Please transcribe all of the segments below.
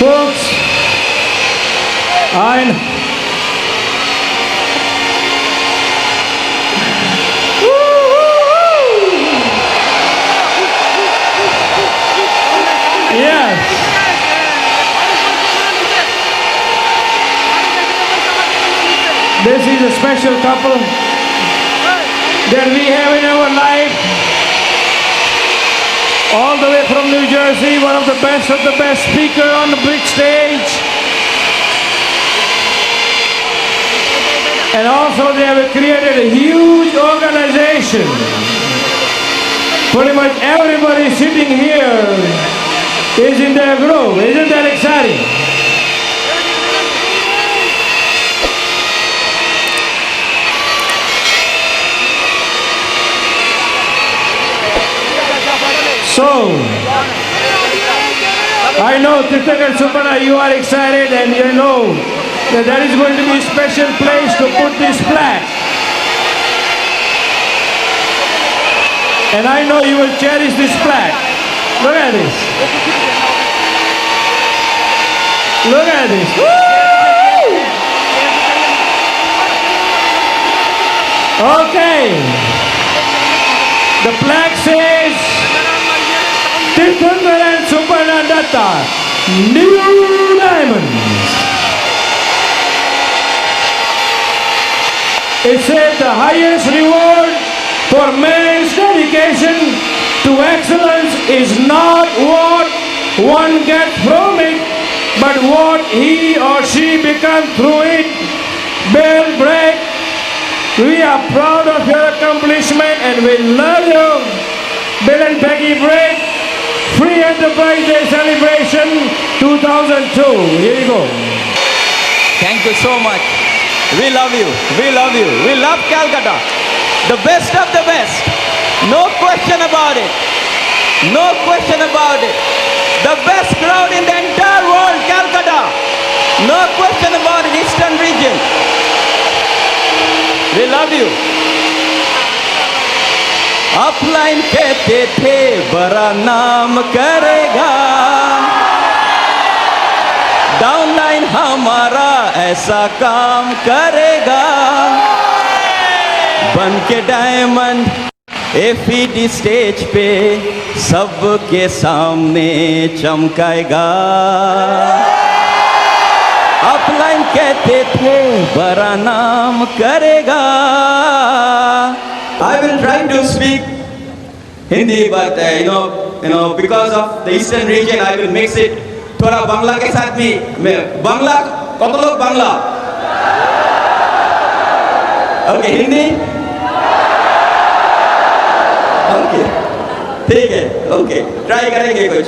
Folks, I yes. This is a special couple that we have in our life. All the way from New Jersey, one of the best speaker on the big stage. And also they have created a huge organization. Pretty much everybody sitting here is in their group. Isn't that exciting? So, I know Titak and Supana, you are excited and you know that is going to be a special place to put this flag. And I know you will cherish this flag. Look at this. Look at this. Woo! Okay. The flag says Tirthankar and Suparna Datta, New Diamonds. It says the highest reward for man's dedication to excellence is not what one gets from it, but what he or she becomes through it. Bill Bragg, we are proud of your accomplishment and we love you. Bill and Peggy Bragg, Free Enterprise Day Celebration 2002. Here you go. Thank you so much. We love you. We love you. We love Calcutta. The best of the best. No question about it. No question about it. The best crowd in the entire world, Calcutta. No question about it, Eastern region. We love you. Upline कहते थे बड़ा नाम करेगा, downline हमारा ऐसा काम करेगा, बन के डायमंड एफईडी स्टेज पे सबके सामने चमकाएगा. अपलाइन कहते थे बड़ा नाम करेगा. I will try to speak Hindi, but because of the eastern region, I will mix it. थोड़ा बांग्ला के साथ में बांग्ला कत लोग बांग्ला ओके हिंदी ओके ठीक है ओके ट्राई करेंगे कुछ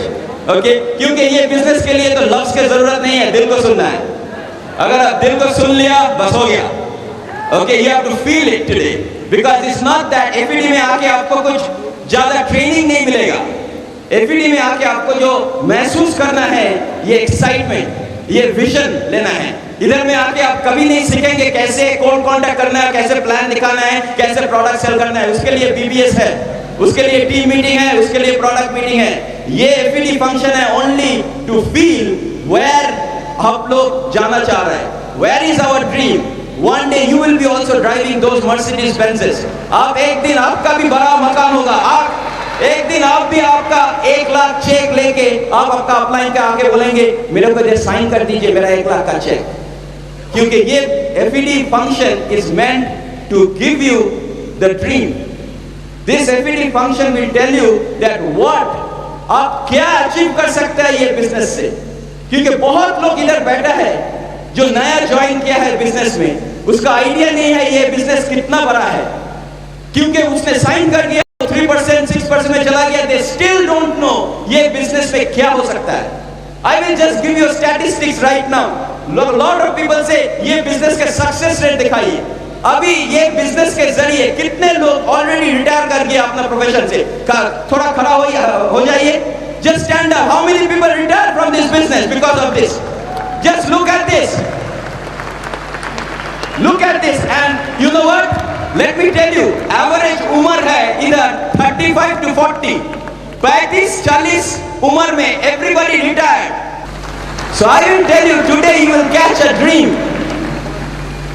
ओके क्योंकि ये बिजनेस के लिए तो लफ्ज की जरूरत नहीं है, दिल को सुनना है. अगर आप दिल को सुन लिया बस हो गया. Okay you have to feel it today because it's not that FED में आके आपको कुछ ज्यादा ट्रेनिंग नहीं मिलेगा. एफईडी में आके आपको जो महसूस करना है ये एक्साइटमेंट, ये विजन लेना है. इधर में आके आप कभी नहीं सीखेंगे कैसे कौन कांटेक्ट करना है, कैसे प्लान दिखाना है, कैसे प्रोडक्ट सेल करना है. उसके लिए बीबीएस है, उसके लिए टीम मीटिंग है, उसके लिए प्रोडक्ट मीटिंग है. ये एफईडी फंक्शन है ओनली टू फील वेयर आप लोग जाना चाह रहे हैं. Where is our dream. One day you will be also driving those Mercedes Benzes. आप एक दिन आपका भी बड़ा मकान होगा. आप एक दिन आप भी आपका 1 लाख चेक लेके आप आपका अपलाइन के आके बोलेंगे मेरे को दे साइन कर दीजिए मेरा 1 लाख का चेक. क्योंकि ये FED function is meant to give you the dream. This FED function will tell you that what आप क्या अचीव कर सकते हैं ये बिजनेस से. क्योंकि बहुत लोग इधर बैठा है जो नया ज्वाइन किया है बिजनेस में, उसका आइडिया नहीं है ये बिजनेस कितना बड़ा है. क्योंकि उसने साइन कर दिया 3% 6% में चला गया. दे स्टिल डोंट नो ये बिजनेस में क्या हो सकता है. I will just give you statistics right now. Lot of people से ये बिजनेस के सक्सेस रेट दिखाइए. अभी ये बिजनेस के जरिए कितने लोग ऑलरेडी रिटायर कर गए अपना प्रोफेशन से. थोड़ा खड़ा हो जाइए. Just stand up. How many people retire from this business because of this. Just look at this. Look at this and you know what? Let me tell you, average उम्र है इधर 35 to 40. 35-40 उम्र में everybody retired. So I will tell you today, you will catch a dream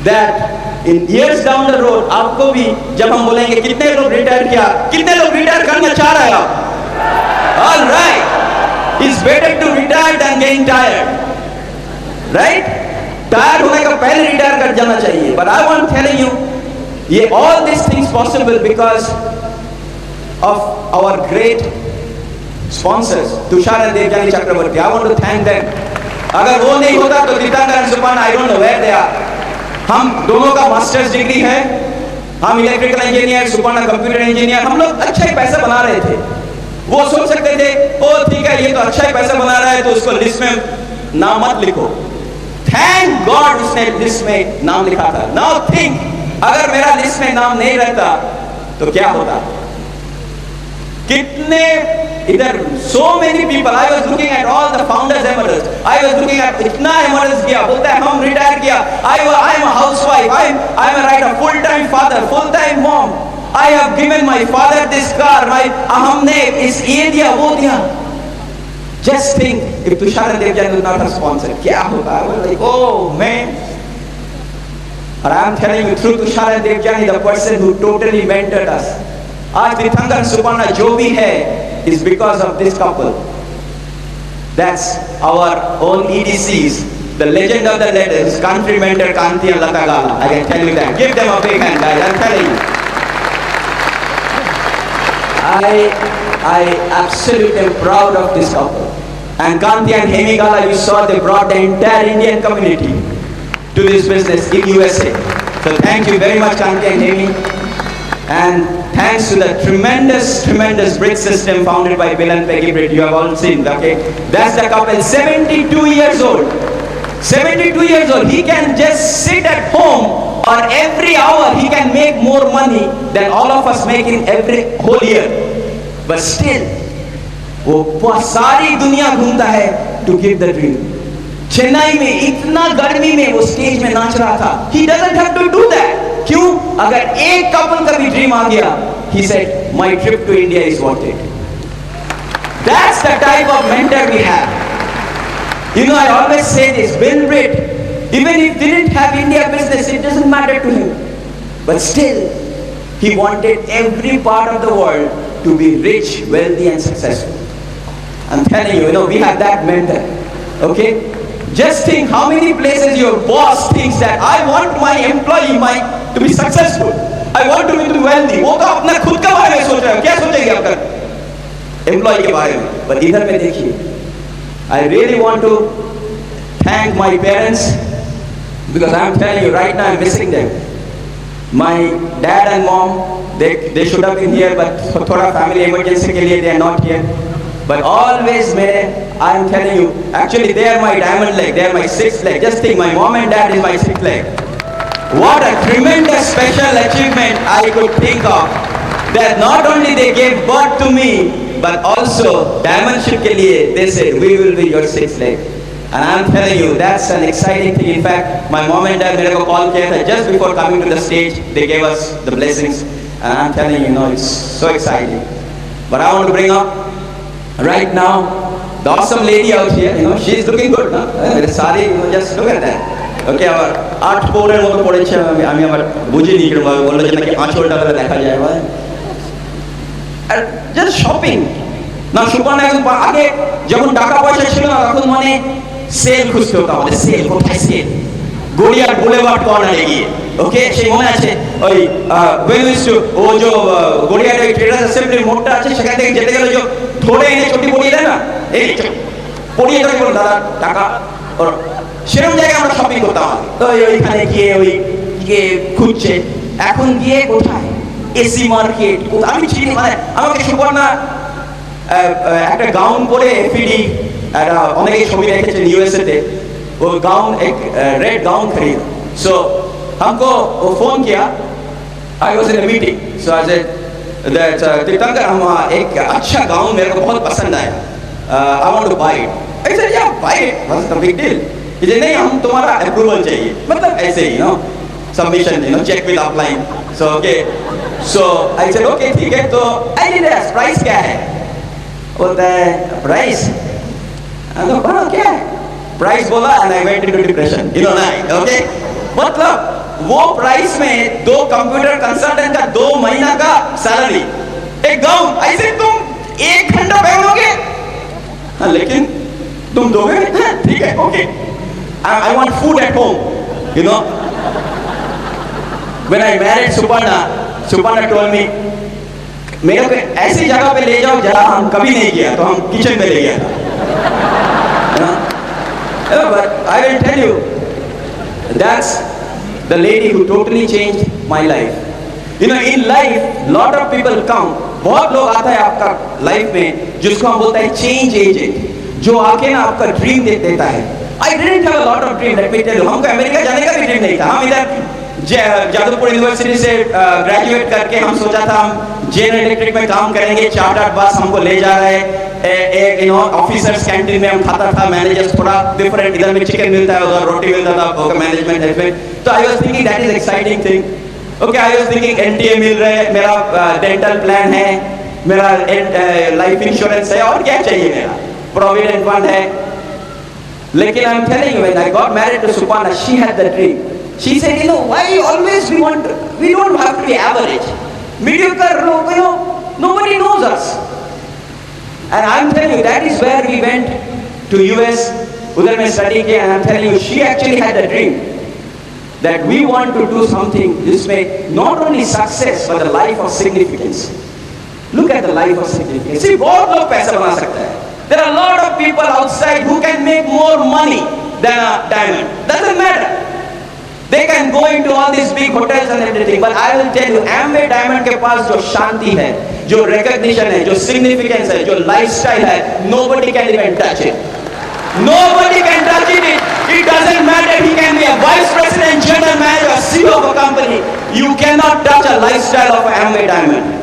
that in years down the road, आपको भी जब हम बोलेंगे कितने लोग रिटायर किया, कितने लोग रिटायर करना चाह रहे हैं आप? All right, it's better to retire than getting tired, right? Tyre होने का पहले रिटायर कर जाना चाहिए. But I want telling you, ये all these things possible because of our great sponsors, Tushar and Devjani Chakraborty. I want to thank them. अगर वो नहीं होता तो तीर्थंकर and Suparna, I don't know where they are. हम दोनों का मास्टर्स डिग्री है, हम electrical engineer, Suparna computer engineer. हम लोग अच्छा ही पैसा बना रहे थे. वो सोच सकते थे ओ ठीक है ये तो अच्छा ही पैसा बना रहा है तो उसको लिस्ट में नाम मत लिखो. थैंक गॉड उसने लिस्ट में नाम लिखा था. नाउ थिंक, अगर मेरा लिस्ट में नाम नहीं रहता तो क्या होता? कितने इधर so many people. I was looking at all the founders emeralds. I was looking at इतना emeralds किया, बोलता है हम रिटायर किया. I am a housewife. I am a right, a full time father, full time mom. I have given my father this car. हमने इस ये दिया वो दिया. Just think if Tushar and Devjani was not a sponsor, क्या होता? I was like, oh man. And I am telling you, through Tushar and Devjani, the person who totally mentored us. आज तीर्थंकर and Suparna जो भी है is because of this couple. That's our own EDCs, the legend of the legends, country mentor Kanti and Lata Gala. I can tell you that. Give them a big hand, guys. I'm telling you. I absolutely am proud of this couple. And Kanti and Hemi Gala, you saw they brought the entire Indian community to this business in USA. So thank you very much, Kanti and Hemi. And thanks to the tremendous bridge system founded by Bill and Peggy Britt. You have all seen, okay? That's the couple, 72 years old. 72 years old. He can just sit at home or every hour he can make more money than all of us make in every whole year. But still, वो सारी दुनिया घूमता है to give the dream. Chennai में इतना गर्मी में वो स्टेज में नाच रहा था. He doesn't have to do that. क्यों? अगर एक कपल का भी ड्रीम आ गया, he said, my trip to India is worth it. That's the type of mentor we have. You know, I always say this, Bill Britt, even if he didn't have India business, it doesn't matter to him. But still, he wanted every part of the world to be rich, wealthy and successful. I'm telling you, we have that mentor. Okay? Just think how many places your boss thinks that I want my employee to be successful. I want to be wealthy. वो तो अपना खुद के बारे में सोच रहा है. क्या सोचेंगे आपका employee के बारे में? पर इधर में देखिए, I really want to thank my parents because I'm telling you right now I'm missing them. My dad and mom, they should have been here, but थोड़ा family emergency के लिए they are not here. But always, I'm telling you, actually they are my diamond leg, they are my sixth leg. Just think, my mom and dad is my sixth leg. What a tremendous special achievement I could think of. That not only they gave birth to me, but also diamondship के लिए they said, we will be your sixth leg. And I'm telling you, that's an exciting thing. In fact, my mom and dad मेरे को call किया था just before coming to the stage. They gave us the blessings. And I'm telling you, it's so exciting. But I want to bring up right now the awesome lady out here. She's looking good, no? Sari, just look at that. Okay, আবার 8 পৌরের মতো পড়েছে. আমি আবার বুঝিনি কিরকম ভাবে বললো যে নাকি আঁচলটা করে দেখা যায় ভাই. আর জাস্ট শপিং না, সুপারনা এখন আগে যখন টাকা পয়সা ছিল না তখন সেল খুঁজতে হতো আমাদের. সেল কোথায়? সেল গড়িয়ার বুলেভার্ড কর্নারে গিয়ে. ওকে, সেই মনে আছে ওই ও যে গড়িয়ার ওই ট্রেডার্স অ্যাসেম্বলি মোড়টা আছে, সেখান থেকে যেতে গেলে যে ধরে এনে চটি পরিয়ে দেয় না, এই পরিয়ে দেয় বলো দাদা টাকা, সেরকম জায়গায় আমরা শপিং করতাম. তো ওইখানে গিয়ে গিয়ে খুঁজছে. এখন গিয়ে কোথায়? AC market. আমি চিনি, আমাকে সুপর্ণা একটা গাউন পরে এফিডি অনেকে ছবি রেখেছেন ইউএসএ তে, वो गाउन एक रेड गाउन खरीदा. सो हमको वो फोन किया. आई was in a meeting. So I said that तीर्थंकर, हम एक अच्छा गाउन मेरे को बहुत पसंद आया, I want to buy it. I said ya buy it, what's the big deal? ये नहीं, हम तुम्हारा अप्रूवल चाहिए, मतलब ऐसे ही submission check with upline. So okay, so I said okay ठीक है. तो आई डिड आस्क प्राइस क्या है? बोलता है प्राइस क्या है? प्राइस बोला and I went into depression, you know that, okay. मतलब वो प्राइस में 2 कंप्यूटर कंसल्टेंट का 2 महीना का सैलरी, एक गाउन, ऐसे तुम 1 घंटा पहनोगे, हाँ, लेकिन तुम दोगे, ठीक है, okay. I want food at home, you know. When I married Suparna told me, मेरे को ऐसी जगह पे ले जाओ जहां हम कभी नहीं गया, तो हम किचन में ले गया था। But I will tell you, that's the lady who totally changed my life. You know, in life, lot of people come. बहुत लोग आता है आपका लाइफ में जिसको हम बोलते हैं चेंज एजेंट, जो आके ना आपका ड्रीम दे देता है। I didn't have a lot of dream, let me tell you. हमको अमेरिका जाने का भी ड्रीम नहीं था। हम इधर जादवपुर यूनिवर्सिटी से ग्रेजुएट करके हम सोचा था हम जनरल इलेक्ट्रिक में काम करेंगे, चार्टर्ड बस हमको ले जा रहे हैं, एक ऑफिसर्स कैंटीन में हम खाता था, मैनेजर्स थोड़ा डिफरेंट, इधर में चिकन मिलता है, उधर रोटी मिलता था, मैनेजमेंट में। तो I was thinking that is exciting thing, okay. I was thinking NTA मिल रहे हैं, मेरा डेंटल प्लान है, मेरा लाइफ इंश्योरेंस है, और क्या चाहिए, मेरा प्रोविडेंट फंड है। लेकिन I am telling you, when I got married to Suparna, she had the dream. She said, you know, why always we don't have to be average. Mediocre, you know, nobody knows us. And I'm telling you, that is where we went to US, udhar mein study kiya, and I'm telling you, she actually had a dream that we want to do something this way, not only success, but a life of significance. Look at the life of significance. See, bahut log paisa bana sakta hai. There are a lot of people outside who can make more money than a diamond. Doesn't matter. They can go into all these big hotels and everything, but I will tell you, Amway Diamond के पास जो शांति है, जो recognition है, जो significance है, जो lifestyle है, nobody can even touch it. Nobody can touch it. It doesn't matter. He can be a vice president, general manager, CEO of a company. You cannot touch a lifestyle of Amway Diamond.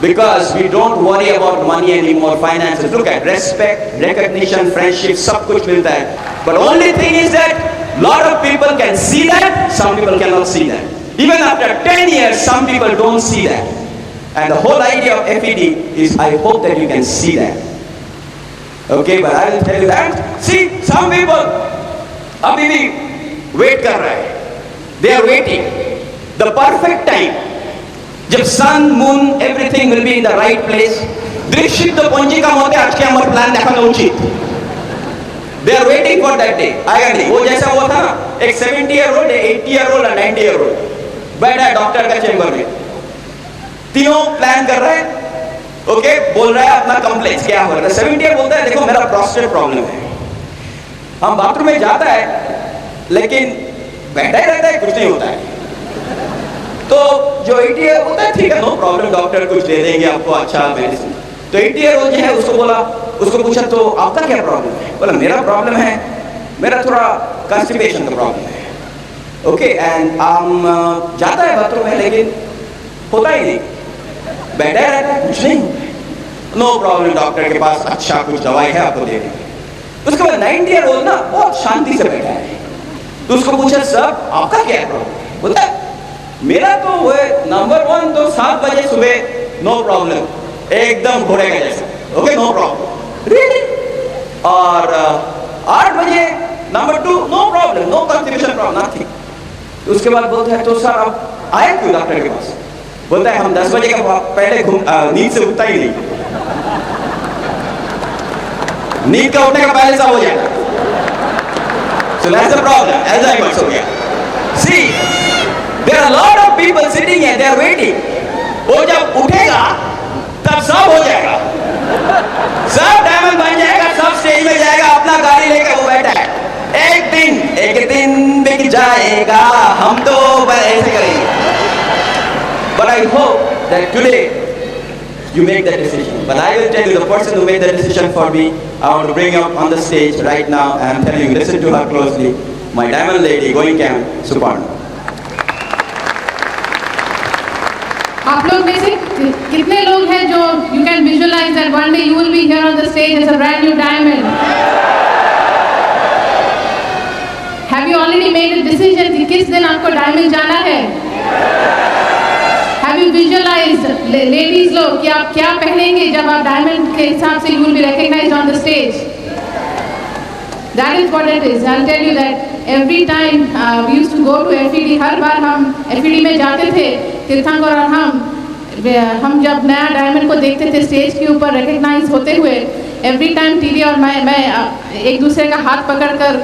Because we don't worry about money anymore, finances. Look at respect, recognition, friendship, सब कुछ मिलता है. But only thing is that lot of people can see that, some people cannot see that. Even after 10 years, some people don't see that. And the whole idea of FED is, I hope that you can see that. Okay, but I will tell you that. See, some people अभी भी wait कर रहे हैं. They are waiting. The perfect time. जब sun, moon, everything will be in the right place. दृश्य तो पंजी का होते आज के हमारे प्लान देखा तो उचित. They are waiting for that day. आएगा नहीं. वो जैसा हुआ था ना, एक 70-year-old, 80-year-old और 90-year-old बैठा है डॉक्टर का चेंबर में. तीनों प्लान कर रहे हैं. ओके, बोल रहा है अपना कंप्लेंट्स क्या हो रहा है. 70-year बोलता है, देखो मेरा प्रोस्टेट प्रॉब्लम है. हम बाथरूम में जाता है, लेकिन बैठा ही रहता है, कुछ नहीं होता है. तो जो 80-year बोलता है, ठीक है, नो प्रॉब्लम, डॉक्टर कुछ दे देंगे आपको अच्छा मेडिसिन. तो 80-year-old जो है उसको पूछा, तो आपका क्या प्रॉब्लम है? बोला मेरा प्रॉब्लम है, मेरा थोड़ा कॉन्स्टिपेशन का प्रॉब्लम है. ओके, एंड जाता है बाथरूम में, लेकिन होता ही नहीं, बैठा रहता है, कुछ नहीं. नो प्रॉब्लम, डॉक्टर के पास अच्छा कुछ दवाई है, आपको दे देंगे. उसके बाद 90-year-old ना बहुत शांति से बैठा है. तो उसको पूछा, सर आपका क्या प्रॉब्लम? बोलता है मेरा तो वो नंबर 1 तो 7 बजे सुबह, नो प्रॉब्लम, एकदम घोड़े का जैसा. Okay, no problem. रियली? और 8 बजे number 2, no problem, no constipation problem, nothing. उसके बाद बोलता है, तो सर आप आए क्यों डॉक्टर के पास? बोलता है हम 10 बजे का पहले नींद से उठता ही नहीं. नींद का उठने का पहले सब हो जाएगा. So that's the problem. Alzheimer's हो गया. See, there are a lot of people sitting here, they are waiting. वो जब उठेगा तब सब हो जाएगा, सब डायमंड बन जाएगा, सब स्टेज में जाएगा, अपना गाड़ी लेकर वो बैठा है. एक दिन बिक जाएगा, हम तो ऐसे करेंगे. But I hope that today you make that decision. But I will tell you, the person who made that decision for me, I want to bring up on the stage right now, and I'm telling you, listen to her closely. My diamond lady, going camp, Suparna. आप लोग में से कितने लोग हैं जो you can visualize that one day you will be here on the stage as a brand new diamond? Have you already made a decision कि किस दिन आपको diamond जाना है? Have you visualized, ladies लोग, कि आप क्या पहनेंगे जब आप diamond के हिसाब से you will be recognized on the stage? That is what it is. I'll tell you that every time we used to go to FED, हर बार हम FED में जाते थे, तीर्थंकर और हम जब नया डायमंड को देखते थे स्टेज के ऊपर रिकग्नाइज होते हुए, एवरी टाइम टीवी और मैं एक दूसरे का हाथ पकड़कर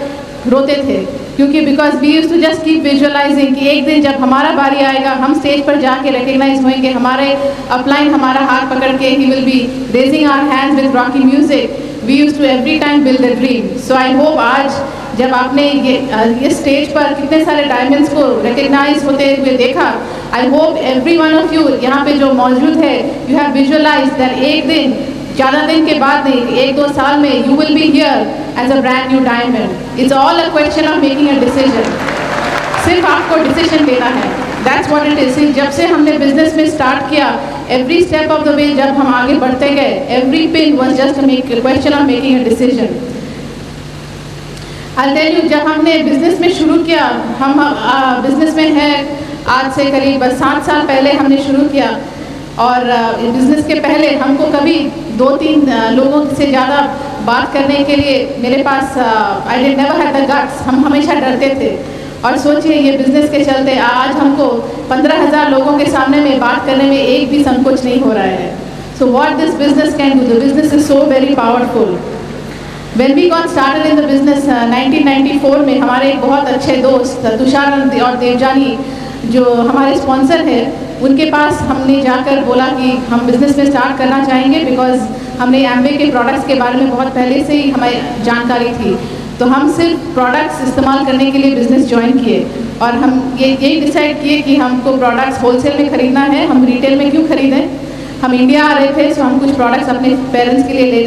रोते थे, क्योंकि because we used to just keep visualising कि एक दिन जब हमारा बारी आएगा, हम स्टेज पर जाके रिकग्नाइज होंगे, हमारे अपलाइन हमारा हाथ पकड़ के ही will be raising our hands with Rocky music. We used to every time build a dream. So I hope आज जब आपने ये स्टेज पर कितने सारे डायमंड्स को रिकग्नाइज होते हुए देखा, I hope every one of you यहाँ पे जो मौजूद है, यू हैव विजुअलाइज दैट एक दिन, ज़्यादा दिन के बाद नहीं, 1-2 साल में you will be here as a brand new diamond. It's all a question of making a decision. सिर्फ आपको डिसीजन लेना है. That's what it is. जब से हमने बिजनेस में स्टार्ट किया, every step of the way जब हम आगे बढ़ते गए, every pin was just a question of making a decision. I tell you, जब हमने बिजनेस में शुरू किया, हम बिजनेस में है आज से करीब 7 साल पहले हमने शुरू किया, और बिजनेस के पहले हमको कभी 2-3 लोगों से ज़्यादा बात करने के लिए मेरे पास I did never had the guts. हम हमेशा डरते थे. और सोचिए, ये बिजनेस के चलते आज हमको 15,000 लोगों के सामने में बात करने में एक भी संकोच नहीं हो रहा है. So what this business can do, the business is so very powerful. When we got started in the business 1994 में, हमारे एक बहुत अच्छे दोस्त तुषार और देवजानी जो हमारे स्पॉन्सर है, उनके पास हमने जाकर बोला कि हम बिज़नेस में स्टार्ट करना चाहेंगे, बिकॉज हमने एम्वे के प्रोडक्ट्स के बारे में बहुत पहले से ही हमें जानकारी थी. तो हम सिर्फ प्रोडक्ट्स इस्तेमाल करने के लिए बिज़नेस ज्वाइन किए, और हम यही डिसाइड किए कि हमको प्रोडक्ट्स होलसेल में ख़रीदना है, हम रिटेल में क्यों ख़रीदें. हम इंडिया आ रहे थे, सो हम कुछ प्रोडक्ट्स अपने पेरेंट्स के लिए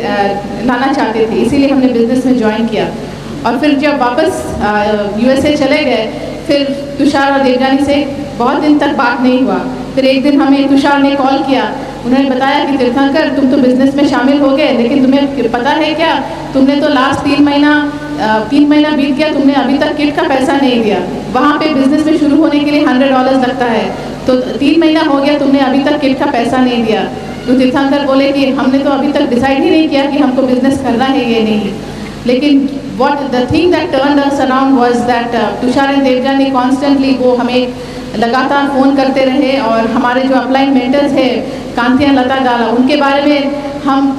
लाना चाहते थे, इसीलिए हमने बिज़नेस में ज्वाइन किया. और फिर जब वापस USA चले गए, फिर तुषार और देवजानी से बहुत दिन तक बात नहीं हुआ. फिर एक दिन हमें तुषार ने कॉल किया. उन्होंने बताया कि तीर्थंकर, तुम तो बिज़नेस में शामिल हो गए, लेकिन तुम्हें पता है क्या, तुमने तो लास्ट 3 महीना बीत गया, तुमने अभी तक किट का पैसा नहीं दिया. वहाँ पे बिज़नेस में शुरू होने के लिए $100 लगता है, तो 3 महीना हो गया, तुमने अभी तक किट का पैसा नहीं दिया. तो तीर्थंकर बोले कि हमने तो अभी तक डिसाइड ही नहीं किया कि हमको बिज़नेस करना है या नहीं. लेकिन what the thing that turned us around was that Tushar and Devjani constantly वो हमें लगातार फ़ोन करते रहे, और हमारे जो अपलाइन मेंटर्स है कांति और लता गाला, उनके बारे में हम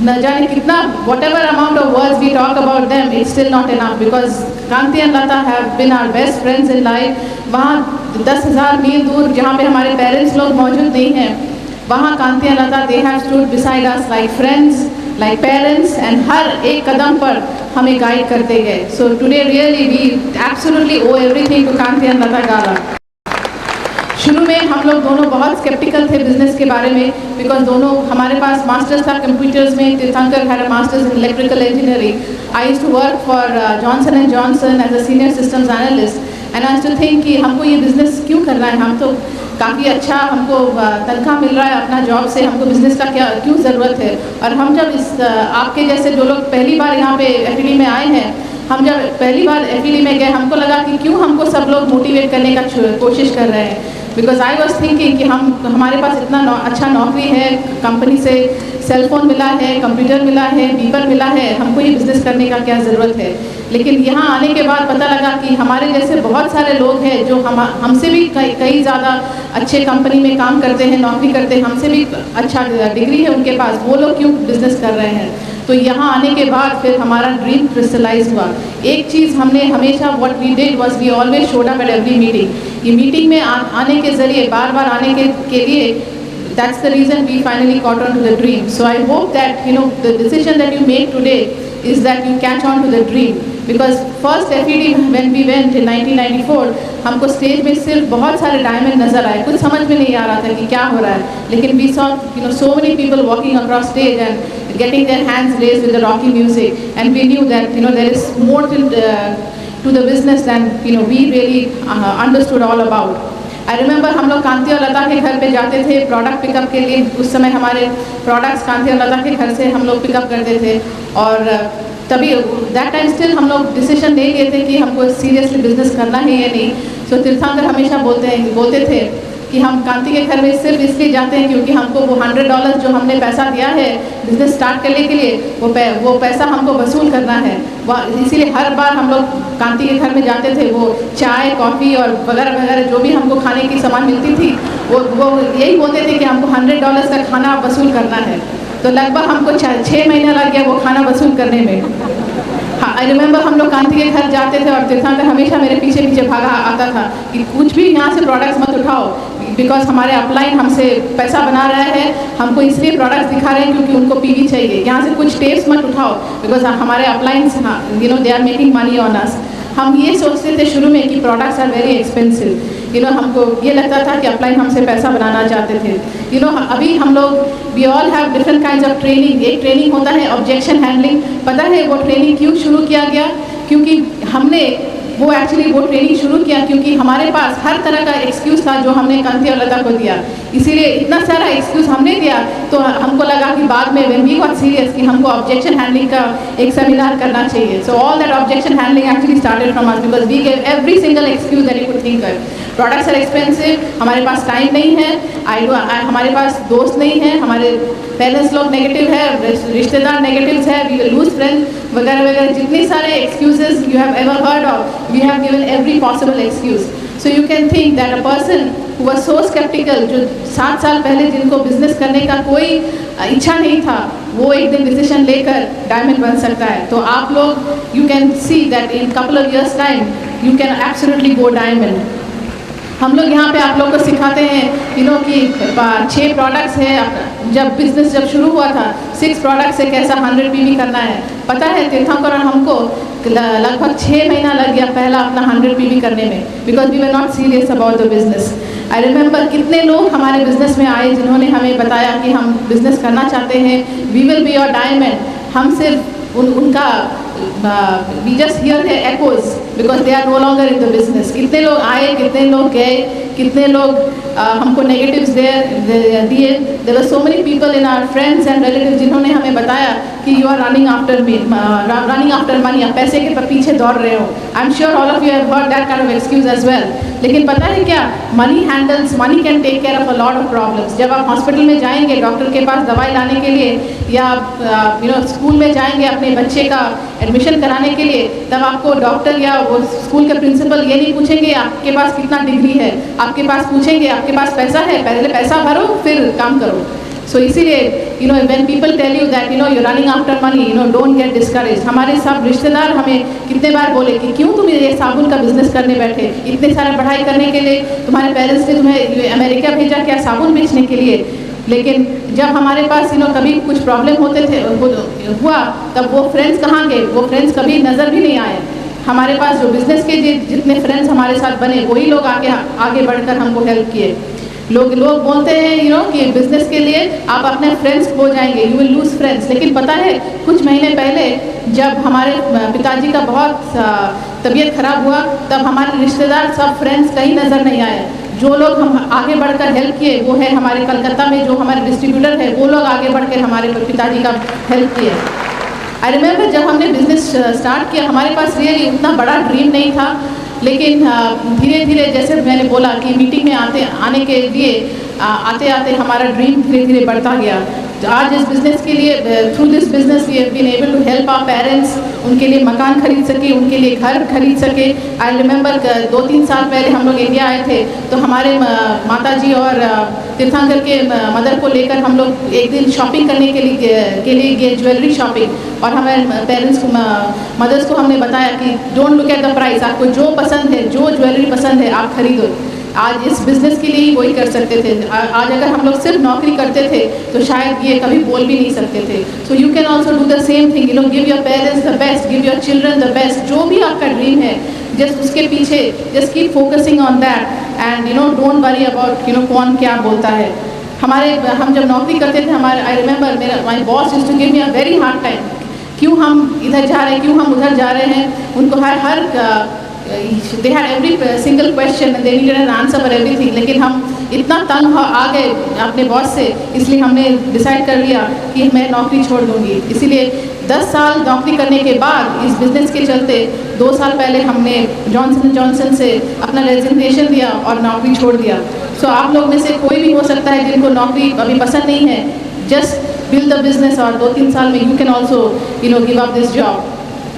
न जाने कितना, whatever amount of words we talk about them, it's still not enough, because Kanti and Lata have been our best friends in life. वहाँ 10,000 मील दूर जहाँ पे हमारे पेरेंट्स लोग मौजूद नहीं हैं, वहाँ कांति और लता they have stood beside us like friends, like parents, and हर एक कदम पर हमें गाइड करते गए. So today really we absolutely owe everything to Kanti and लता गाला. शुरू में हम लोग दोनों बहुत स्केप्टिकल थे बिजनेस के बारे में, बिकॉज दोनों, हमारे पास मास्टर्स था कंप्यूटर्स में. Tirthankar had a master's in electrical engineering. I used to work for Johnson and Johnson as a senior systems analyst, and I used to think कि हमको ये बिज़नेस क्यों करना है, हम तो काफ़ी अच्छा हमको तनख्वाह मिल रहा है अपना जॉब से, हमको बिज़नेस का क्यों ज़रूरत है. और हम जब आपके जैसे जो लोग पहली बार यहाँ पे FED में आए हैं, हम जब पहली बार FED में गए, हमको लगा कि क्यों हमको सब लोग मोटिवेट करने का कोशिश कर रहे हैं. बिकॉज आई वॉज थिंकिंग कि हमारे पास इतना अच्छा नौकरी है, कंपनी से सेलफोन मिला है, कंप्यूटर मिला है, बीपर मिला है, हमको ये बिज़नेस करने का क्या ज़रूरत है. लेकिन यहाँ आने के बाद पता लगा कि हमारे जैसे बहुत सारे लोग हैं जो हमसे भी कई ज़्यादा अच्छे कंपनी में काम करते हैं, नौकरी करते हैं, हमसे भी अच्छा डिग्री है उनके पास, वो लोग क्यों बिज़नेस कर रहे हैं. तो यहाँ आने के बाद फिर हमारा ड्रीम क्रिस्टलाइज हुआ. एक चीज़ हमने हमेशा, what we did was we always showed up at every meeting. ये मीटिंग में आने के ज़रिए, बार बार आने के लिए, that's the reason we finally caught on to the dream. So I hope that the decision that you make today is that you catch on to the dream. Because first FED when we went in 1994, हमको stage में सिर्फ बहुत सारे diamond नज़र आए, कुछ समझ में नहीं आ रहा था कि क्या हो रहा है. लेकिन we saw so many people walking across stage and getting their hands raised with the Rocky music, and we knew that there is more to the business than we really understood all about. I remember हम लोग कांति और लता के घर पे जाते थे product pickup के लिए. उस समय हमारे प्रोडक्ट्स कांति और लता के घर से हम लोग पिकअप करते थे, और तभी दैट टाइम स्टिल हम लोग डिसीजन ले लिए थे कि हमको सीरियसली बिजनेस करना है या नहीं. सो तीर्थंकर हमेशा बोलते थे कि हम कांति के घर में सिर्फ इसलिए जाते हैं क्योंकि हमको वो $100 जो हमने पैसा दिया है बिजनेस स्टार्ट करने के लिए वो पैसा हमको वसूल करना है। इसीलिए हर बार हम लोग कांति के घर में जाते थे। वो चाय कॉफ़ी और वगैरह वगैरह जो भी हमको खाने की सामान मिलती थी वो यही बोलते थे कि हमको $100 का खाना वसूल करना है। तो लगभग हमको 6 महीना लग गया वो खाना वसूल करने में। हाँ, आई रिमेंबर हम लोग कांति के घर जाते थे और तीर्थंकर हमेशा मेरे पीछे पीछे भागा आता था कि कुछ भी यहाँ से प्रोडक्ट्स मत उठाओ, बिकॉज हमारे अपलाइन हमसे पैसा बना रहा है, हमको इसलिए प्रोडक्ट्स दिखा रहे हैं क्योंकि उनको पीवी चाहिए। यहाँ से कुछ टेप्स मत उठाओ बिकॉज हमारे upline they are making money on us. हम ये सोचते थे शुरू में कि प्रोडक्ट्स आर वेरी एक्सपेंसिव। हमको ये लगता था कि अपलाइन हमसे पैसा बनाना चाहते थे। अभी हम लोग we all have different kinds of training. एक ट्रेनिंग होता है ऑब्जेक्शन हैंडलिंग। पता है वो ट्रेनिंग क्यों शुरू किया गया? क्योंकि हमने वो ट्रेनिंग शुरू किया क्योंकि हमारे पास हर तरह का एक्सक्यूज़ था जो हमने कांति और लता को दिया। इसीलिए इतना सारा एक्सक्यूज़ हमने दिया तो हमको लगा कि बाद में व्हेन वी गॉट सीरियस कि हमको ऑब्जेक्शन हैंडलिंग का एक सेमिनार करना चाहिए। So all that objection handling actually started from us because we gave every single excuse that you could think of. Products are expensive, हमारे पास टाइम नहीं है, हमारे पास दोस्त नहीं है, हमारे पेरेंट्स लोग नेगेटिव है, रिश्तेदार नेगेटिव्स है, वी विल लूज फ्रेंड्स वगैरह वगैरह। जितने सारे excuses you have ever heard of, we have given every possible excuse. So you can think that a person who was so sceptical, जो 7 साल पहले जिनको बिजनेस करने का कोई इच्छा नहीं था, वो एक दिन डिसीजन लेकर डायमंड बन सकता है। तो आप लोग you can see that in couple of years time you can absolutely go diamond. हम लोग यहाँ पे आप लोग को सिखाते हैं कि 6 प्रोडक्ट्स हैं। जब बिजनेस शुरू हुआ था 6 प्रोडक्ट्स से कैसा 100 PV करना है। पता है तीर्थंकर और हमको लगभग 6 महीना लग गया पहला अपना 100 PV करने में, because we were not serious about the business. I remember कितने लोग हमारे बिजनेस में आए जिन्होंने हमें बताया कि हम बिजनेस करना चाहते हैं, we will be your diamond. हम सिर्फ उनका वी जस्ट हियर है echoes because they are no longer in the business। कितने लोग आए, कितने लोग गए, कितने लोग हमको नेगेटिव्स दिए। There are so many people in our friends and relatives जिन्होंने हमें बताया कि you are running after money, आप पैसे के पीछे दौड़ रहे हो। I am sure all of you have heard that kind of excuse as well. लेकिन पता है क्या, money can take care of a lot of problems. जब आप हॉस्पिटल में जाएंगे डॉक्टर के पास दवाई लाने के लिए, या स्कूल में जाएंगे अपने बच्चे का एडमिशन कराने के लिए, तब आपको डॉक्टर या वो स्कूल के प्रिंसिपल ये नहीं पूछेंगे आपके पास कितना डिग्री है, आपके पास पूछेंगे आपके पास पैसा है, पहले पैसा भरो फिर काम करो। सो इसीलिए when people tell you that you're running after money, don't get discouraged। हमारे सब रिश्तेदार हमें कितने बार बोले कि क्यों तुम ये साबुन का बिजनेस करने बैठे, इतने सारा पढ़ाई करने के लिए तुम्हारे पेरेंट्स ने तुम्हें अमेरिका भेजा क्या साबुन बेचने के लिए? लेकिन जब हमारे पास कभी कुछ प्रॉब्लम हुआ तब वो फ्रेंड्स कहाँ गए? वो फ्रेंड्स कभी नज़र भी नहीं आए। हमारे पास जो बिज़नेस के जितने फ्रेंड्स हमारे साथ बने वही लोग आगे बढ़कर हमको हेल्प किए। लोग बोलते हैं कि बिज़नेस के लिए आप अपने फ्रेंड्स खो जाएंगे, यू विल लूज फ्रेंड्स। लेकिन पता है कुछ महीने पहले जब हमारे पिताजी का बहुत तबीयत खराब हुआ तब हमारे रिश्तेदार सब फ्रेंड्स कहीं नज़र नहीं आए। जो लोग हम आगे बढ़कर हेल्प किए वो है हमारे कलकत्ता में जो हमारे डिस्ट्रीब्यूटर है, वो लोग आगे बढ़कर हमारे पिताजी का हेल्प किए। आई रिमेंबर जब हमने बिज़नेस स्टार्ट किया हमारे पास रियली उतना बड़ा ड्रीम नहीं था, लेकिन धीरे धीरे जैसे मैंने बोला कि मीटिंग में आने के लिए आते आते हमारा ड्रीम धीरे धीरे बढ़ता गया। आज इस बिज़नेस के लिए through this business we have been able to help our parents, उनके लिए मकान खरीद सके, उनके लिए घर खरीद सके। आई रिमेंबर 2-3 साल पहले हम लोग इंडिया आए थे तो हमारे माताजी और तीर्थंकर के मदर को लेकर हम लोग एक दिन शॉपिंग करने के लिए गए, ज्वेलरी शॉपिंग। और हमारे पेरेंट्स को मदर्स को हमने बताया कि don't look at the price, आपको जो पसंद है, जो ज्वेलरी पसंद है आप खरीदो। आज इस बिज़नेस के लिए ही वही कर सकते थे। आज अगर हम लोग सिर्फ नौकरी करते थे तो शायद ये कभी बोल भी नहीं सकते थे। So you can also do the same thing, give your parents the best, give your children the best. जो भी आपका ड्रीम है जस्ट उसके पीछे just keep focusing on that and don't worry about कौन क्या बोलता है। हम जब नौकरी करते थे I remember my boss used to give me a very hard time, क्यों हम इधर जा रहे हैं, क्यों हम उधर जा रहे हैं। उनको हर they had every single question and they needed an answer for everything। लेकिन हम इतना तंग आ गए अपने बॉस से, इसलिए हमने डिसाइड कर लिया कि मैं नौकरी छोड़ दूंगी। इसीलिए 10 साल नौकरी करने के बाद इस बिज़नेस के चलते 2 साल पहले हमने जॉनसन & जॉनसन से अपना रेजिग्नेशन दिया और नौकरी छोड़ दिया। सो आप लोग में से कोई भी हो सकता है जिनको नौकरी अभी पसंद नहीं है, जस्ट build the business और 2-3 साल में you can also give up this job.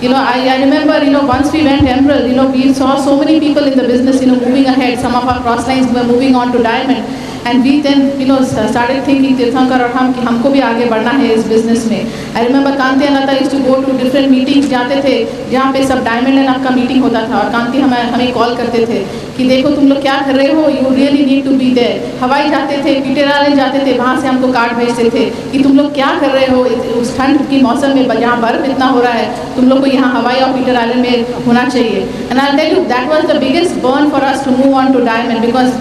I remember once we went Emerald, we saw so many people in the business moving ahead. Some of our cross lines were moving on to Diamond, and we then started thinking Tirthankar और हम कि हमको भी आगे बढ़ना है इस business में. I remember Kanti and Lata used to go to different meetings, जाते थे जहाँ पे सब डायमंड एंड आपका मीटिंग होता था, और कांति हमें कॉल करते थे कि देखो तुम लोग क्या कर रहे हो, you really need to be there. Hawaii जाते थे, पीटर आइलैंड जाते थे, वहाँ से हमको कार्ड भेजते थे कि तुम लोग क्या कर रहे हो उस ठंड की मौसम में, जहाँ बर्फ इतना हो रहा है, तुम लोग को यहाँ हवाई और पीटर आइलैंड में होना चाहिए. And I tell you that was the biggest burn for us to move on to diamond, because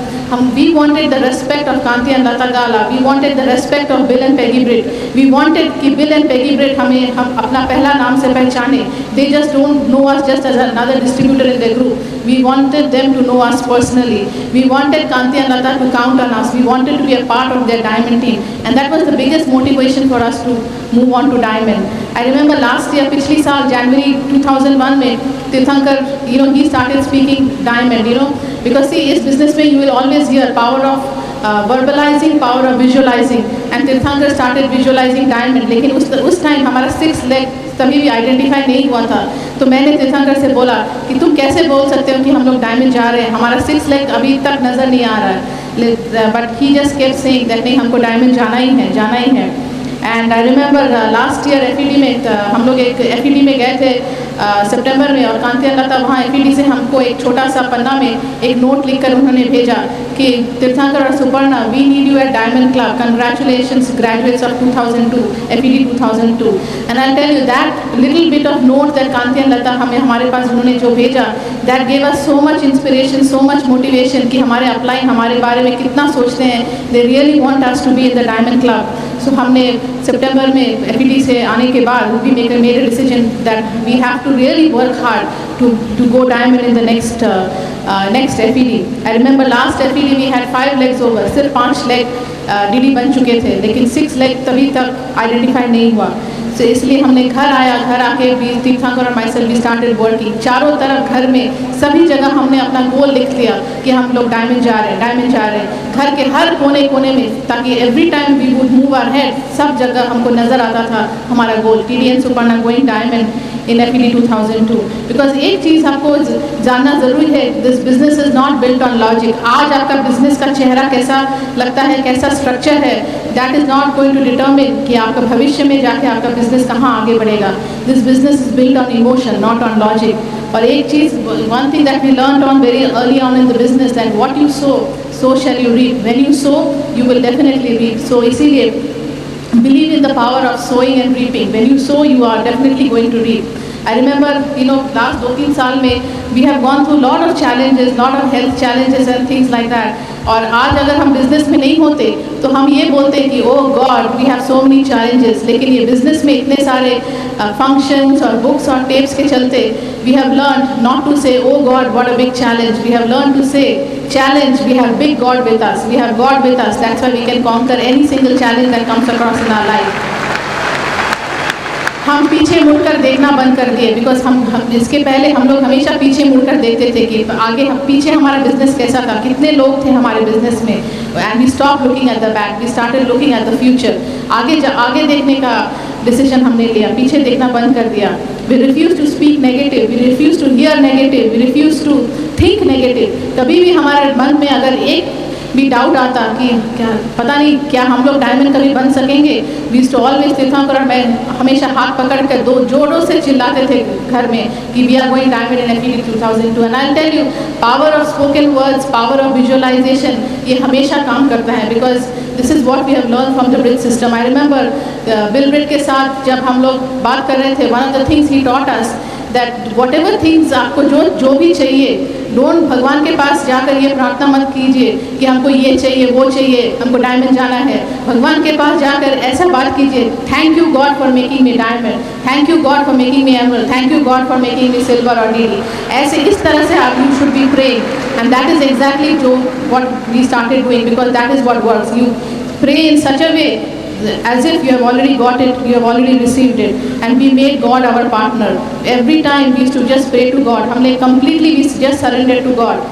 we wanted the respect of Kanti and Lata Gala, we wanted the respect of Bill and Peggy Britt, we wanted कि Bill and Peggy Britt हम अपना पहला नाम से पहचाने. They just don't know us just as another distributor in their group. We wanted them to know us personally. We wanted Kanti and Lata to count on us. We wanted to be a part of their diamond team, and that was the biggest motivation for us to move on to diamond. I remember last year, पिछली साल January 2001 में Tirthankar, he started speaking diamond, because see, इस business में you will always hear power of verbalizing, power of visualizing, and Tirthankar started visualizing diamond. लेकिन उस time हमारा 6 leg तभी भी आइडेंटिफाई नहीं हुआ था. तो मैंने तीर्थंकर से बोला कि तुम कैसे बोल सकते हो कि हम लोग डायमंड जा रहे हैं, हमारा 6 leg अभी तक नज़र नहीं आ रहा है. But he just kept saying that नहीं, हमको डायमंड जाना ही है. And I remember last year FED में हम लोग एक FED में गए थे सितंबर में, और कांति लता वहाँ FED से हमको एक छोटा सा पन्ना में एक नोट लिखकर उन्होंने भेजा कि तीर्थंकर और Suparna, we need you at diamond club, congratulations graduates of 2002 FED 2002. And I tell you that little bit of note that Kanti and Lata हमारे पास उन्होंने जो भेजा, that gave us so much inspiration, so much motivation कि हमारे अपलाइन हमारे बारे में कितना सोचते हैं. They really want us to be in the diamond club. So हमने सितंबर में FED से आने के बाद we made a decision that we have to really work hard to go diamond in the next FED. I remember last FED we had 5 legs over, सिर्फ 5 leg DD बन चुके थे, लेकिन 6 leg तभी तक आइडेंटिफाई नहीं हुआ. तो इसलिए हमने घर आके तीर्थंकर और माइसेल्फ वी स्टार्टेड वर्किंग. चारों तरफ घर में सभी जगह हमने अपना गोल लिख लिया कि हम लोग डायमंड जा रहे हैं, घर के हर कोने में, ताकि every time we would move our head, सब जगह हमको नज़र आता था हमारा goal, TD and Suparna going diamond in FED 2002. Because एक चीज़ आपको जानना ज़रूरी है, this business is not built on logic. आज आपका बिजनेस का चेहरा कैसा लगता है, कैसा स्ट्रक्चर है, that is not going to determine कि आपका भविष्य में जाके आपका बिजनेस कहाँ आगे बढ़ेगा. This business is built on emotion, not on logic. और एक चीज़, one thing that we learn on very early on in the business, that what you sow shall you reap. When you sow you will definitely reap. So इसीलिए believe in the power of sowing and reaping. When you sow, you are definitely going to reap. I remember, last 2-3 साल में we have gone through lot of challenges, lot of health challenges and things like that. और आज अगर हम business में नहीं होते तो हम ये बोलते कि oh God, we have so many challenges. लेकिन ये बिजनेस में इतने सारे functions और books और tapes के चलते we have learned not to say oh God, what a big challenge. We have learned to say challenge, we have big God with us. We have God with us. That's why we can conquer any single challenge that comes across in our life. हम पीछे मुड़कर देखना बंद कर दिए, because हम इसके पहले हम लोग हमेशा पीछे मुड़कर देखते थे कि आगे पीछे हमारा बिजनेस कैसा था, कितने लोग थे हमारे बिजनेस में. And we stop looking at the back, we started looking at the future. आगे देखने का डिसीजन हमने लिया, पीछे देखना बंद कर दिया. We refuse to speak negative, we refuse to hear negative, we refuse to think negative. कभी भी हमारे मन में अगर एक भी डाउट आता कि क्या पता नहीं क्या हम लोग डायमंड कभी बन सकेंगे, वी टू ऑलवेज तीर्थंकर और मैं हमेशा हाथ पकड़ कर दो जोरों से चिल्लाते थे घर में कि we are going diamond in FED 2002. And I tell you, power of spoken words, power of visualisation, ये हमेशा काम करता है. Because this is what we have learn from the Britt system. I remember Bill Britt के साथ जब हम लोग बात कर रहे थे, one of the things he taught us that whatever things आपको जो भी चाहिए, डोंट भगवान के पास जाकर ये प्रार्थना मत कीजिए कि हमको ये चाहिए वो चाहिए, हमको डायमंड जाना है. भगवान के पास जाकर ऐसा बात कीजिए, thank you God for making me diamond, thank you God for making me emerald, thank you God for making me silver और DD. ऐसे इस तरह से आप you should be praying, and that is exactly जो what we started doing, because that is what works. You pray in such a way as if you have already got it, you have already received it. And we made God our partner. Every time we used to just pray to God. हमने completely we just surrendered to God.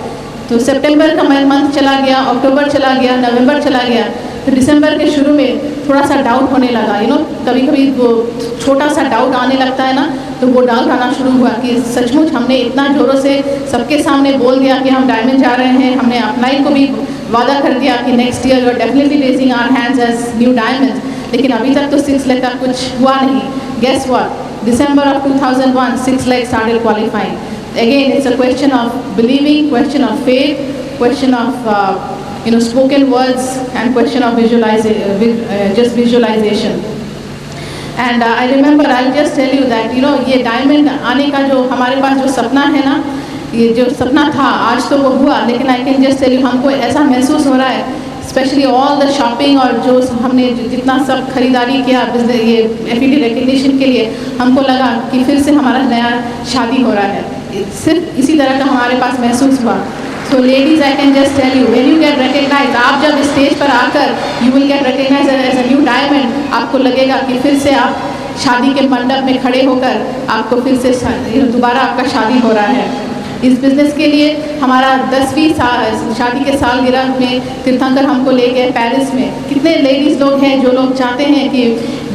तो सितंबर का month चला गया, अक्टूबर चला गया, नवंबर चला गया, तो दिसंबर के शुरू में थोड़ा सा डाउट होने लगा। कभी कभी वो छोटा सा डाउट आने लगता है ना, तो वो डाउट आना शुरू हुआ कि सचमुच हमने इतना ज़ोरों से सबके सामने बोल दिया कि हम डायमंड जा रहे हैं, हमने अपना ही को भी वादा कर दिया कि next year we are definitely raising our hands as new diamond, लेकिन अभी तक तो 6 लाख का कुछ हुआ नहीं। Guess what, December of 2001, 6 lakhs started qualifying. Again, it's a question of believing, question of faith, question of spoken words, and question of just visualization. And I remember, I'll just tell you that ये diamond आने का जो हमारे पास जो सपना है ना, ये जो सपना था आज तो वो हुआ, लेकिन I can just tell you हमको ऐसा महसूस हो रहा है, स्पेशली ऑल द शॉपिंग और जो हमने जितना सब खरीदारी किया बिजनेस ये FED रिकग्निशन के लिए, हमको लगा कि फिर से हमारा नया शादी हो रहा है। सिर्फ इसी तरह का हमारे पास महसूस हुआ। So ladies, I can just tell you, when you get recognise, आप जब स्टेज पर आकर you will get recognise as a new diamond, आपको लगेगा कि फिर से आप शादी के मंडप में खड़े होकर आपको फिर से दोबारा आपका शादी हो रहा है। इस बिज़नेस के लिए हमारा 10वीं शादी के सालगिरह में तीर्थंकर हमको ले गए पेरिस में। कितने लेडीज़ लोग हैं जो लोग चाहते हैं कि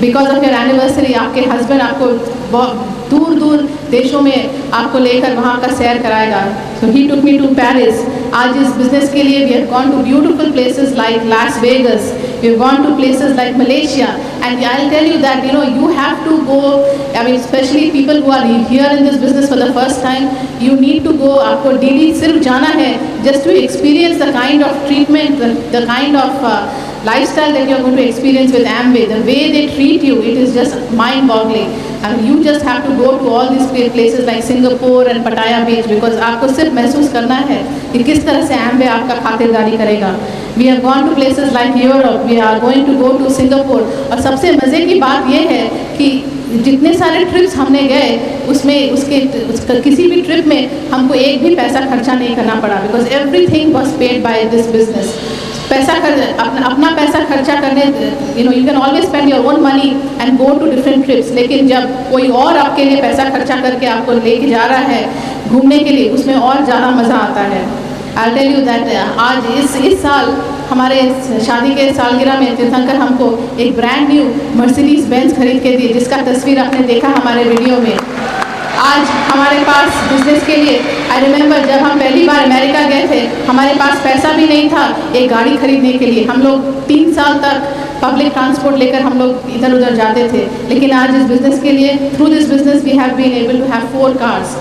बिकॉज ऑफ योर एनिवर्सरी आपके हस्बैंड आपको बहुत दूर दूर देशों में आपको लेकर वहाँ का सैर कराएगा। So he took me to Paris. आज इस बिज़नेस के लिए we have gone to beautiful places like Las Vegas, we have gone to places like Malaysia, and I'll tell you that you have to go, I mean especially people who are here in this business for the first time, you need to go, आपको DD सिर्फ जाना है just to experience the kind of treatment, the kind of lifestyle that you are going to experience with Amway. The way they treat you, it is just mind-boggling. I mean, you just have to go to all these places like Singapore and Pattaya Beach, because आपको सिर्फ महसूस करना है कि किस तरह से Amway आपका खातिरदारी करेगा। We have gone to places like Europe, we are going to go to Singapore, और सबसे मज़े की बात ये है कि जितने सारे ट्रिप्स हमने गए उसमें किसी भी ट्रिप में हमको एक भी पैसा खर्चा नहीं करना पड़ा, because everything was paid by this business. अपना पैसा खर्चा करने you can always spend your own money and go to different trips, लेकिन जब कोई और आपके लिए पैसा खर्चा करके आपको लेके जा रहा है घूमने के लिए, उसमें और ज़्यादा मज़ा आता है। I'll tell you that आज इस साल हमारे शादी के सालगिरह में तीर्थंकर हमको एक ब्रांड न्यू मर्सिडीज बेंज खरीद के दी, जिसका तस्वीर आपने देखा हमारे वीडियो में। आज हमारे पास बिजनेस के लिए, आई रिमेंबर जब हम पहली बार अमेरिका गए थे, हमारे पास पैसा भी नहीं था एक गाड़ी खरीदने के लिए। हम लोग 3 साल तक पब्लिक ट्रांसपोर्ट लेकर हम लोग इधर उधर जाते थे, लेकिन आज इस बिज़नेस के लिए, through this business we have been able to have 4 cars.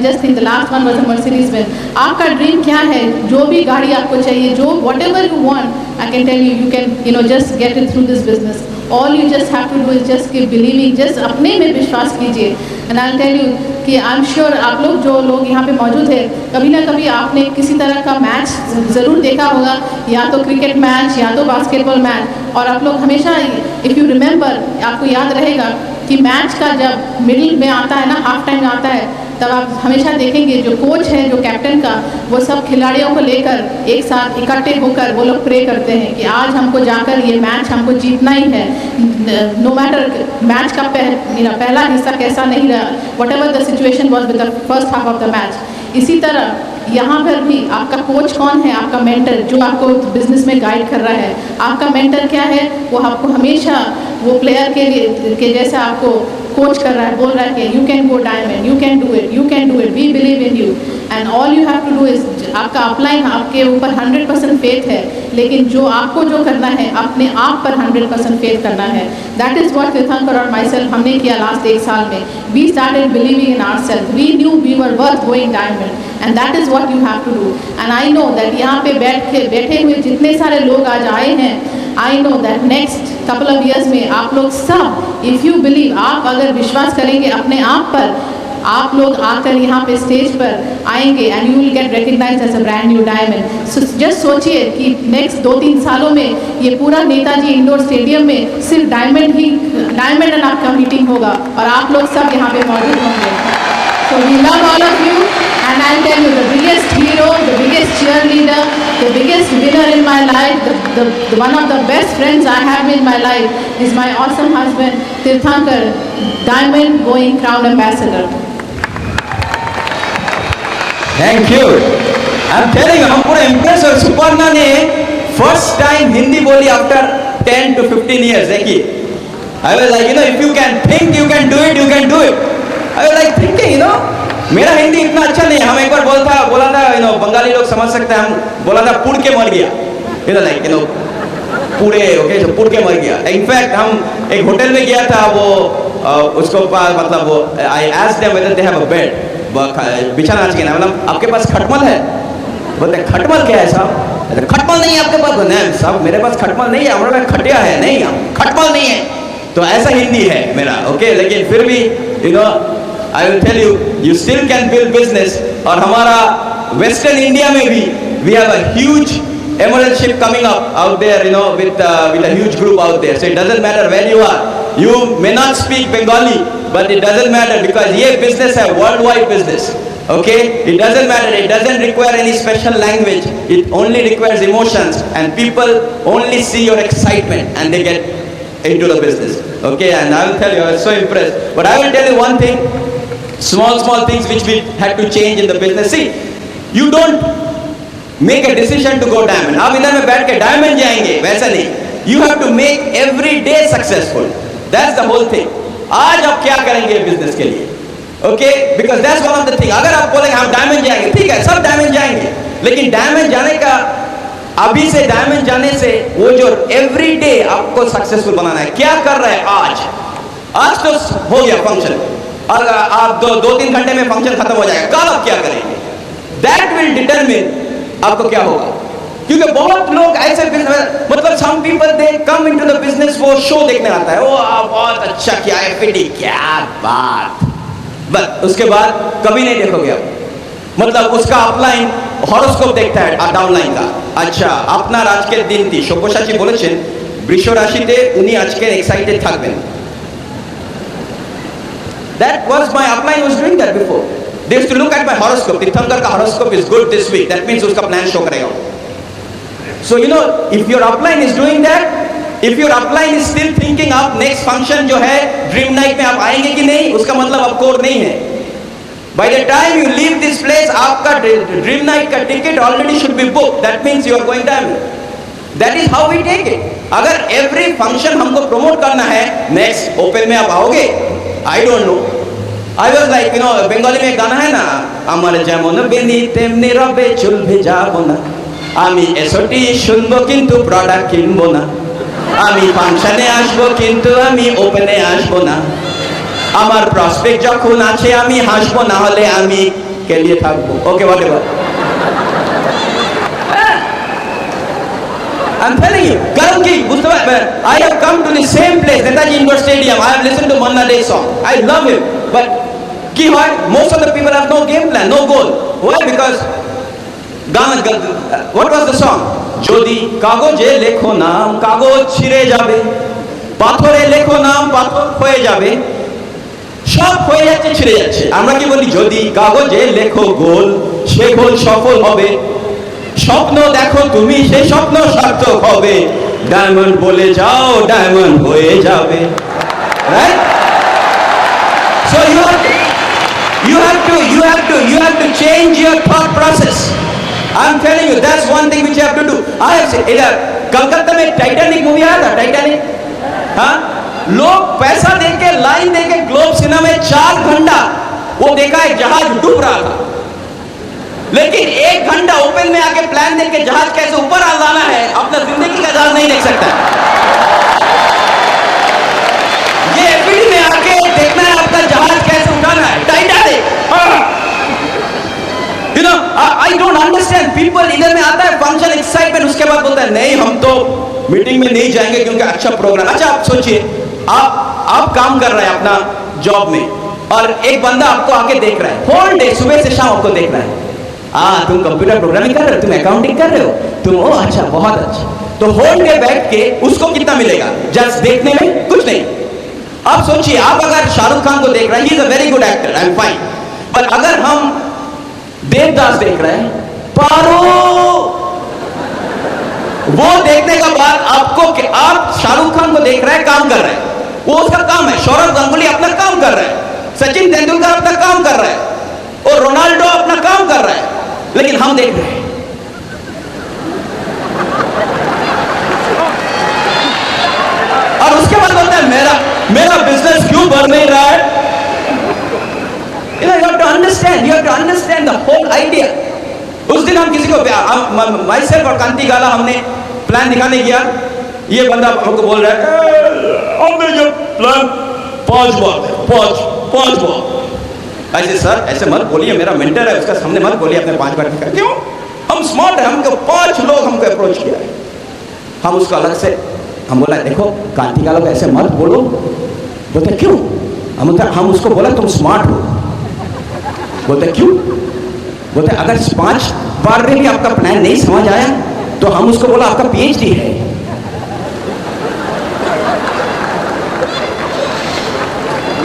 Just think the last one was a Mercedes Benz. आपका ड्रीम क्या है? जो भी गाड़ी आपको चाहिए, जो whatever you want, I can tell you can just get it through this business. All you just have to do is just keep believing, just अपने में विश्वास कीजिए। एंड आई टेल यू कि आई एम श्योर आप लोग जो लोग यहाँ पे मौजूद हैं, कभी ना कभी आपने किसी तरह का मैच ज़रूर देखा होगा, या तो क्रिकेट मैच या तो बास्केटबॉल मैच। और आप लोग हमेशा, इफ़ यू रिमेंबर, आपको याद रहेगा कि मैच का जब मिडिल में आता है ना, हाफ टाइम आता है, तब आप हमेशा देखेंगे जो कोच है, जो कैप्टन का, वो सब खिलाड़ियों को लेकर एक साथ इकट्ठे होकर वो लोग प्रे करते हैं कि आज हमको जाकर ये मैच हमको जीतना ही है, नो मैटर मैच का पहला हिस्सा कैसा नहीं रहा, what ever the situation was with the first half of the match. इसी तरह यहाँ पर भी आपका कोच कौन है? आपका मेंटर, जो आपको बिजनेस में गाइड कर रहा है। आपका मेंटर क्या है? वो आपको हमेशा वो प्लेयर के जैसा आपको कोच कर रहा है, बोल रहा है कि you can go diamond, you can do it, we believe in you, and all you have to do is, आपका अपलाइन आपके ऊपर 100% फेथ है, लेकिन जो आपको जो करना है, अपने आप पर 100% फेथ करना है। दैट इज़ वॉट तीर्थंकर और माई सेल्फ हमने किया लास्ट 1 साल में। We started believing in ourselves, we knew we were worth going diamond, and that is what you have to do. And I know that यहाँ पे बैठे हुए जितने सारे लोग आज आए हैं, आई know that next couple of years में आप लोग सब, इफ़ यू बिलीव, आप अगर विश्वास करेंगे अपने आप पर, आप लोग आकर यहाँ पे स्टेज पर आएंगे and you will get recognised as a brand new diamond. So just सोचिए कि नेक्स्ट 2-3 सालों में ये पूरा नेताजी इंडोर स्टेडियम में सिर्फ डायमंड एंड आपका मीटिंग होगा, और आप लोग सब यहाँ पे मौजूद होंगे। So we love all of you, and I'll tell you, the biggest hero, the biggest cheerleader, the biggest winner in my life, the one of the best friends I have in my life is my awesome husband, Tirthankar, Diamond Going Crown Ambassador. Thank you. I am telling you, हम पूरे impress और सुपर्णा ने first time Hindi बोली after 10 to 15 years. देखिए, I was like, if you can think, you can do it, you can do it. I was like thinking, मेरा हिंदी इतना अच्छा नहीं है. हम एक बार बोला था, बंगाली लोग समझ सकते हैं. हम बोला था पुड़ के मर गया. Like, पूरे ओके जो पुड़ के मर गया. इनफैक्ट हम एक होटल में गया था, वो उसको मतलब वो I asked them whether they have a bed. बिछाना आज के ना, मतलब आपके पास खटमल है? बोलते खटमल क्या है साहब? खटमल नहीं है आपके पास? नहीं साहब मेरे पास खटमल नहीं है, हमारे पास खटिया है. नहीं खटमल नहीं है. तो ऐसा हिंदी है मेरा, ओके. लेकिन फिर भी I will tell you, you still can build business. और हमारा वेस्टर्न इंडिया में भी we have a huge emergency coming up out there, with a huge group out there. So it doesn't matter where you are. You may not speak Bengali, but it doesn't matter because ये business है worldwide business. Okay, it doesn't matter. It doesn't require any special language. It only requires emotions, and people only see your excitement and they get into the business. Okay, and I will tell you, I was so impressed. But I will tell you one thing, small things which we had to change in the business. See, you don't make a decision to go diamond. आप इधर में बैठ के diamond जाएंगे, वैसा नहीं. You have to make every day successful. That's the whole thing. आज आप क्या करेंगे business के लिए? Okay, because that's one of the thing. अगर आप बोलेंगे हम diamond जाएंगे, ठीक है, सब diamond जाएंगे. लेकिन diamond जाने का, अभी से डायमंड जाने से वो जो एवरी डे आपको सक्सेसफुल बनाना है. क्या कर रहे हैं आज तो हो गया फंक्शन, और आप 2-3 घंटे में फंक्शन खत्म हो जाएगा. कल आप क्या करेंगे? दैट विल डिटरमिन आपको क्या होगा. क्योंकि बहुत लोग ऐसे बिजनेस, मतलब some people they come into the business, वो शो देखने आता है, वो बहुत अच्छा किया है, फिटी क्या बात, बस उसके बाद कभी नहीं देखोगे आप. मतलब उसका अपलाइन হরোস্কোপ দেখতে হয় আর ডাউনলাইন কা. আচ্ছা, আপনার আজকের দিনটি সব্যসাচী বলেছেন বৃষ রাশিতে উনি আজকে এক্সাইটেড থাকবেন. That was my upline was doing that before. They used to look at my horoscope. तीर्थंकर का horoscope is good this week. That means उसका प्लान शो करेगा. So if your upline is doing that, if your upline is still thinking आप next function जो है dream night में आप आएंगे कि नहीं, उसका मतलब आप कोर नहीं है. By the time you leave this place, आपका ड्रीम नाइट का ticket already should be booked. That means you are going diamond. That is how we take it. अगर every function हमको promote करना है, next open में आप आओगे, I don't know. I was like, Bengali में एक गाना है ना, আমার যেমন বেনি তেমনি রবে চুল ভেজাবো না, আমি এসটি শুনবো কিন্তু প্রোডাক্ট কিনবো না, আমি ফাংশনে আসবো কিন্তু আমি ওপেনে আসবো না, আমার প্রসপেক্ট যখন আছে আমি হাসবো, না হলে আমি কেলিয়ে থাকবো. ওকে, whatever. I'm telling you, কারণ কি বুঝতে পারবেন, I have come to the same place, Netaji Indoor Stadium. I have listened to Manna Dey's song. I love him. But কি হয়, most of the people have no game plan, no goal. Why? Because what was the song? যদি কাগজে লেখো নাম কাগজ ছিঁড়ে যাবে, পাথরে লেখো নাম পাথর হয়ে যাবে, সব হয়ে যাচ্ছে ছিঁড়ে যাচ্ছে. আমরা কি বলি, যদি কাগজে লেখো গোল সে গোল সফল হবে, স্বপ্ন দেখো তুমি সে স্বপ্ন সার্থক হবে, ডায়মন্ড বলে যাও ডায়মন্ড হয়ে যাবে. Right? So you have to change your thought process. I'm telling you, that's one thing which you have to do. I have said, इधर कलकत्ता में टाइटैनिक मूवी आया था, टाइटैनिक. हाँ, लोग पैसा देके लाइन देके ग्लोब सिनेमा में 4 घंटा वो देखा है जहाज डूब रहा था, लेकिन 1 घंटा ओपन में आके प्लान देके जहाज कैसे ऊपर आ जाना है, अपना जिंदगी का जहाज नहीं देख सकता. ये एफडी में आके देखना है अपना जहाज कैसे उठाना है. Titanic. I don't understand people. इधर में आता है फंक्शन एक्साइटमेंट, उसके बाद बोलता है नहीं हम तो मीटिंग में नहीं जाएंगे क्योंकि अच्छा प्रोग्राम. अच्छा, आप सोचिए, आप काम कर रहे हैं अपना जॉब में, और एक बंदा आपको आके देख रहा है, होल डे सुबह से शाम आपको देख रहा है. तुम कंप्यूटर प्रोग्रामिंग कर रहे हो, तुम अकाउंटिंग कर रहे हो, तुम अच्छा बहुत अच्छा. तो होल डे बैठ के उसको कितना मिलेगा जस्ट देखने में? कुछ नहीं. आप सोचिए, आप अगर शाहरुख खान को देख रहे हैं, he is a very good actor, I am fine, पर अगर हम देवदास देख रहे हैं, पारो, वो देखने के बाद आप शाहरुख खान को देख रहे हैं, काम कर रहे हैं, वो उसका काम है. सौरव गांगुली अपना काम कर रहे हैं, सचिन तेंदुलकर अपना काम कर रहे हैं, और रोनाल्डो अपना काम कर रहा है, लेकिन हम देख रहे हैं understand, you have to understand the whole idea. उस दिन हम किसी को, माई सेल्फ और कांति गाला, हमने प्लान दिखाने गया। ये बंदा हमको बोल रहा है हमने जो प्लान 5 बार। ऐसे सर ऐसे मत बोलिए, मेरा मेंटर है, उसका सामने मत बोलिए, अपने 5 बार दिखा। क्यों? हम स्मार्ट है, हमको 5 लोग हमको अप्रोच किया है। हम उसको अलग से हम बोला देखो कांति गाला को ऐसे मत बोलो। बोलते क्यों? हम उसको बोला तुम स्मार्ट हो। बोलते क्यों? बोलते अगर 5 बार में भी आपका प्लान नहीं समझ आया तो हम उसको बोला आपका PhD है।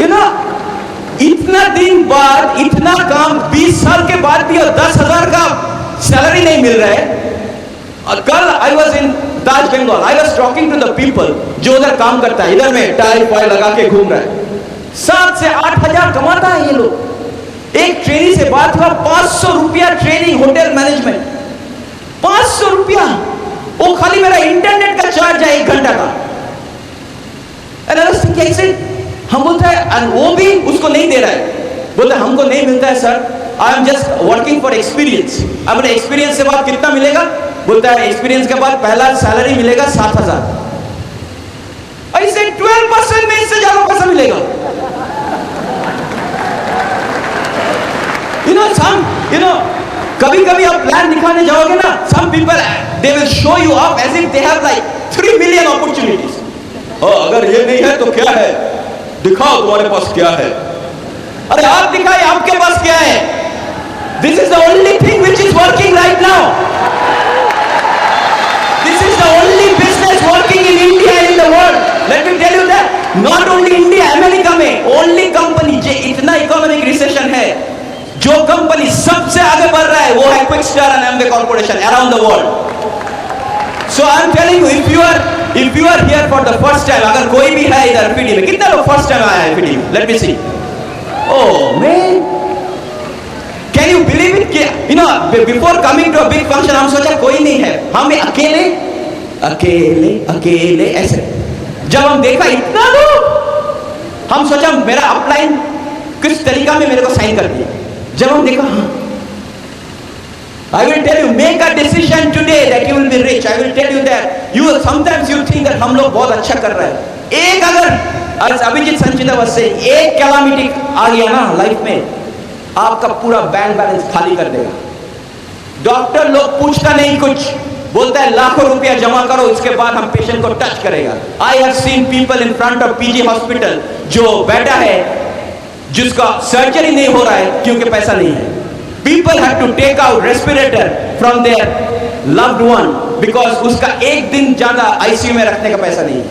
यू नो, इतना दिन बाद इतना काम 20 साल के बाद भी और 10,000 का सैलरी नहीं मिल रहा है। और कल I was in Taj Bengal, I was talking to the people जो उधर काम करता है, इधर में टाई वाई लगा के घूम रहा है, 7 से 8,000 कमाता है ये लोग। एक ट्रेनी से बात हुआ, 500 रुपया ट्रेनिंग होटल मैनेजमेंट, 500 रुपया। वो खाली मेरा इंटरनेट का चार्ज है 1 घंटा का। कैसे? हम बोलते हैं वो भी उसको नहीं दे रहा है। बोलते हमको नहीं मिलता है sir, I am just working for experience. अब एक्सपीरियंस से बाद कितना मिलेगा? बोलता है एक्सपीरियंस के बाद पहला सैलरी मिलेगा 7,000। ऐसे 12% में इससे ज्यादा पैसा मिलेगा। you know कभी कभी आप प्लान दिखाने जाओगे ना, some people they will show you up as if they have like 3 million opportunities। अगर ये नहीं है तो क्या है, दिखाओ तुम्हारे पास क्या है। अरे आप दिखाए आपके पास क्या है। This is the only thing which is working right now। This is the only business working in India and in the world। Let me tell you that not only India, America में only company जो इतना economic recession है, जो company सबसे आगे बढ़ रहा है वो है Quixtar and Amway corporation around the world. So I am telling you, if you are here for the first time, अगर कोई भी है इधर FPD में, कितने लोग फर्स्ट टाइम आए हैं FPD में? Let me see. Oh man, can you believe it? You know before coming to a big function हम सोचा कोई नहीं है, हम अकेले अकेले अकेले ऐसे। जब हम देखा इतना लोग, हम सोचा मेरा अपलाइन किस तरीका में मेरे को साइन कर दिया। जब हम देखा, I will tell you, make a decision today that you will be rich। I will tell you that you sometimes you think that हम लोग बहुत अच्छा कर रहे हैं। एक अगर अभिजीत संचिता से एक कैलामिटी आ गया ना लाइफ में, आपका पूरा बैंक बैलेंस खाली कर देगा। डॉक्टर लोग पूछता नहीं कुछ, बोलता है लाखों रुपया जमा करो, इसके बाद हम पेशेंट को टच करेगा। I have seen people in front of PG hospital जो बैठा है, जिसका सर्जरी नहीं हो रहा है क्योंकि पैसा नहीं है। People have to take out respirator from their loved one because उसका एक दिन ज्यादा ICU में रखने का पैसा नहीं है।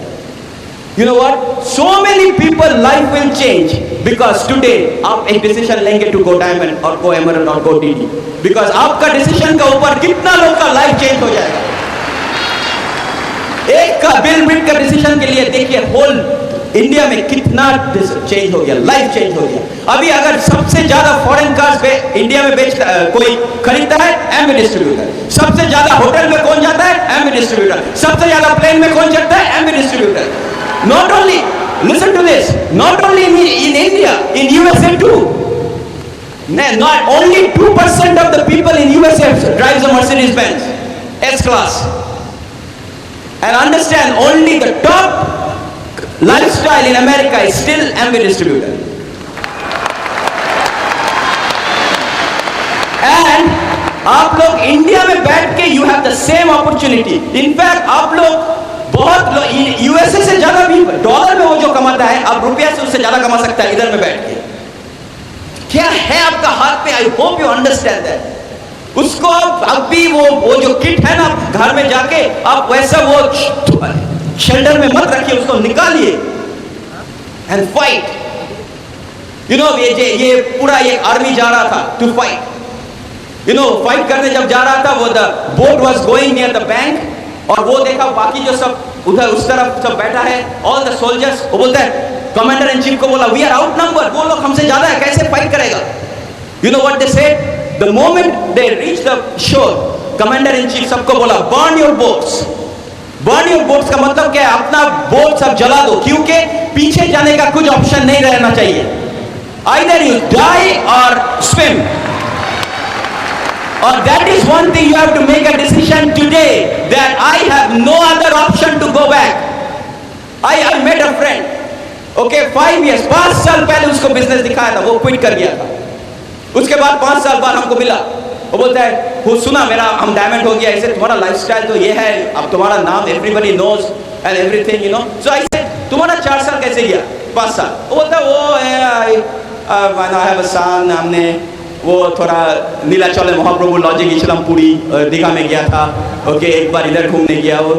You know what? So many people life will change because today आप एक डिसीजन लेंगे to go diamond और go emerald और go DD, because आपका डिसीजन का ऊपर कितना लोग का लाइफ चेंज हो जाएगा। एक का बिल बिट का डिसीजन के लिए देखिए होल इंडिया में कितना चेंज हो गया, लाइफ चेंज हो गया। अभी अगर सबसे ज्यादा फॉरेन कार्स इंडिया में कोई खरीदता है, एमवे डिस्ट्रीब्यूटर। सबसे ज्यादा होटल में कौन जाता है, एमवे डिस्ट्रीब्यूटर। सबसे ज्यादा प्लेन में कौन चढ़ता है, Amway distributor. Not only, listen to this, not only in India, in USA too। Not only 2% of the people in USA drives a Mercedes Benz S class, and understand only the top lifestyle in America is still Amway distributor। And आप लोग India में बैठ के you have the same opportunity। In fact आप लोग बहुत USA से ज्यादा भी डॉलर में वो जो कमाता है, आप रुपया से उससे ज्यादा कमा सकता है इधर में बैठ के। क्या है आपका हाथ पे? I hope you understand that. उसको आप अभी वो जो किट है ना, घर में जाके आप वैसा वो शेल्टर में मत रखिए, उसको निकालिए एंड फाइट। यू नो ये पूरा ये आर्मी जा रहा था to fight. You know fight करने जब जा रहा था, वो the boat was going near the bank, और वो देखा बाकी जो सब उधर उस तरफ सब बैठा है, ऑल द सोल्जर्स। वो बोलता है कमांडर इन चीफ को बोला, वी आर आउट नंबर, वो लोग हमसे ज्यादा है, कैसे फाइट करेगा। You know what they said, the moment they reach the shore, commander in chief सबको बोला burn your boats. Burn your boats का मतलब क्या है? अपना बोट सब जला दो, क्योंकि पीछे जाने का कुछ ऑप्शन नहीं रहना चाहिए। either you die or swim. Or that is one thing you have to make a decision today, that I have no other option to go back. I met a friend, okay, 5 years, 5 साल पहले उसको business दिखाया था, वो quit कर गया था. उसके बाद 5 साल बाद हमको मिला, वो बोलता है, वो सुना मेरा हम डायमंड हो गया, ऐसे तुम्हारा लाइफस्टाइल तो ये है, अब तुम्हारा नाम everybody knows and everything, you know. So ऐसे तुम्हारा 4 साल कैसे गया, 5 साल. वो बोलता है वो है आई हैव अ सन, हमने वो थोड़ा नीलाचल महाप्रभु लॉजिक इस्लामपुरी दीघा में गया था, ओके, एक बार इधर घूमने गया, वो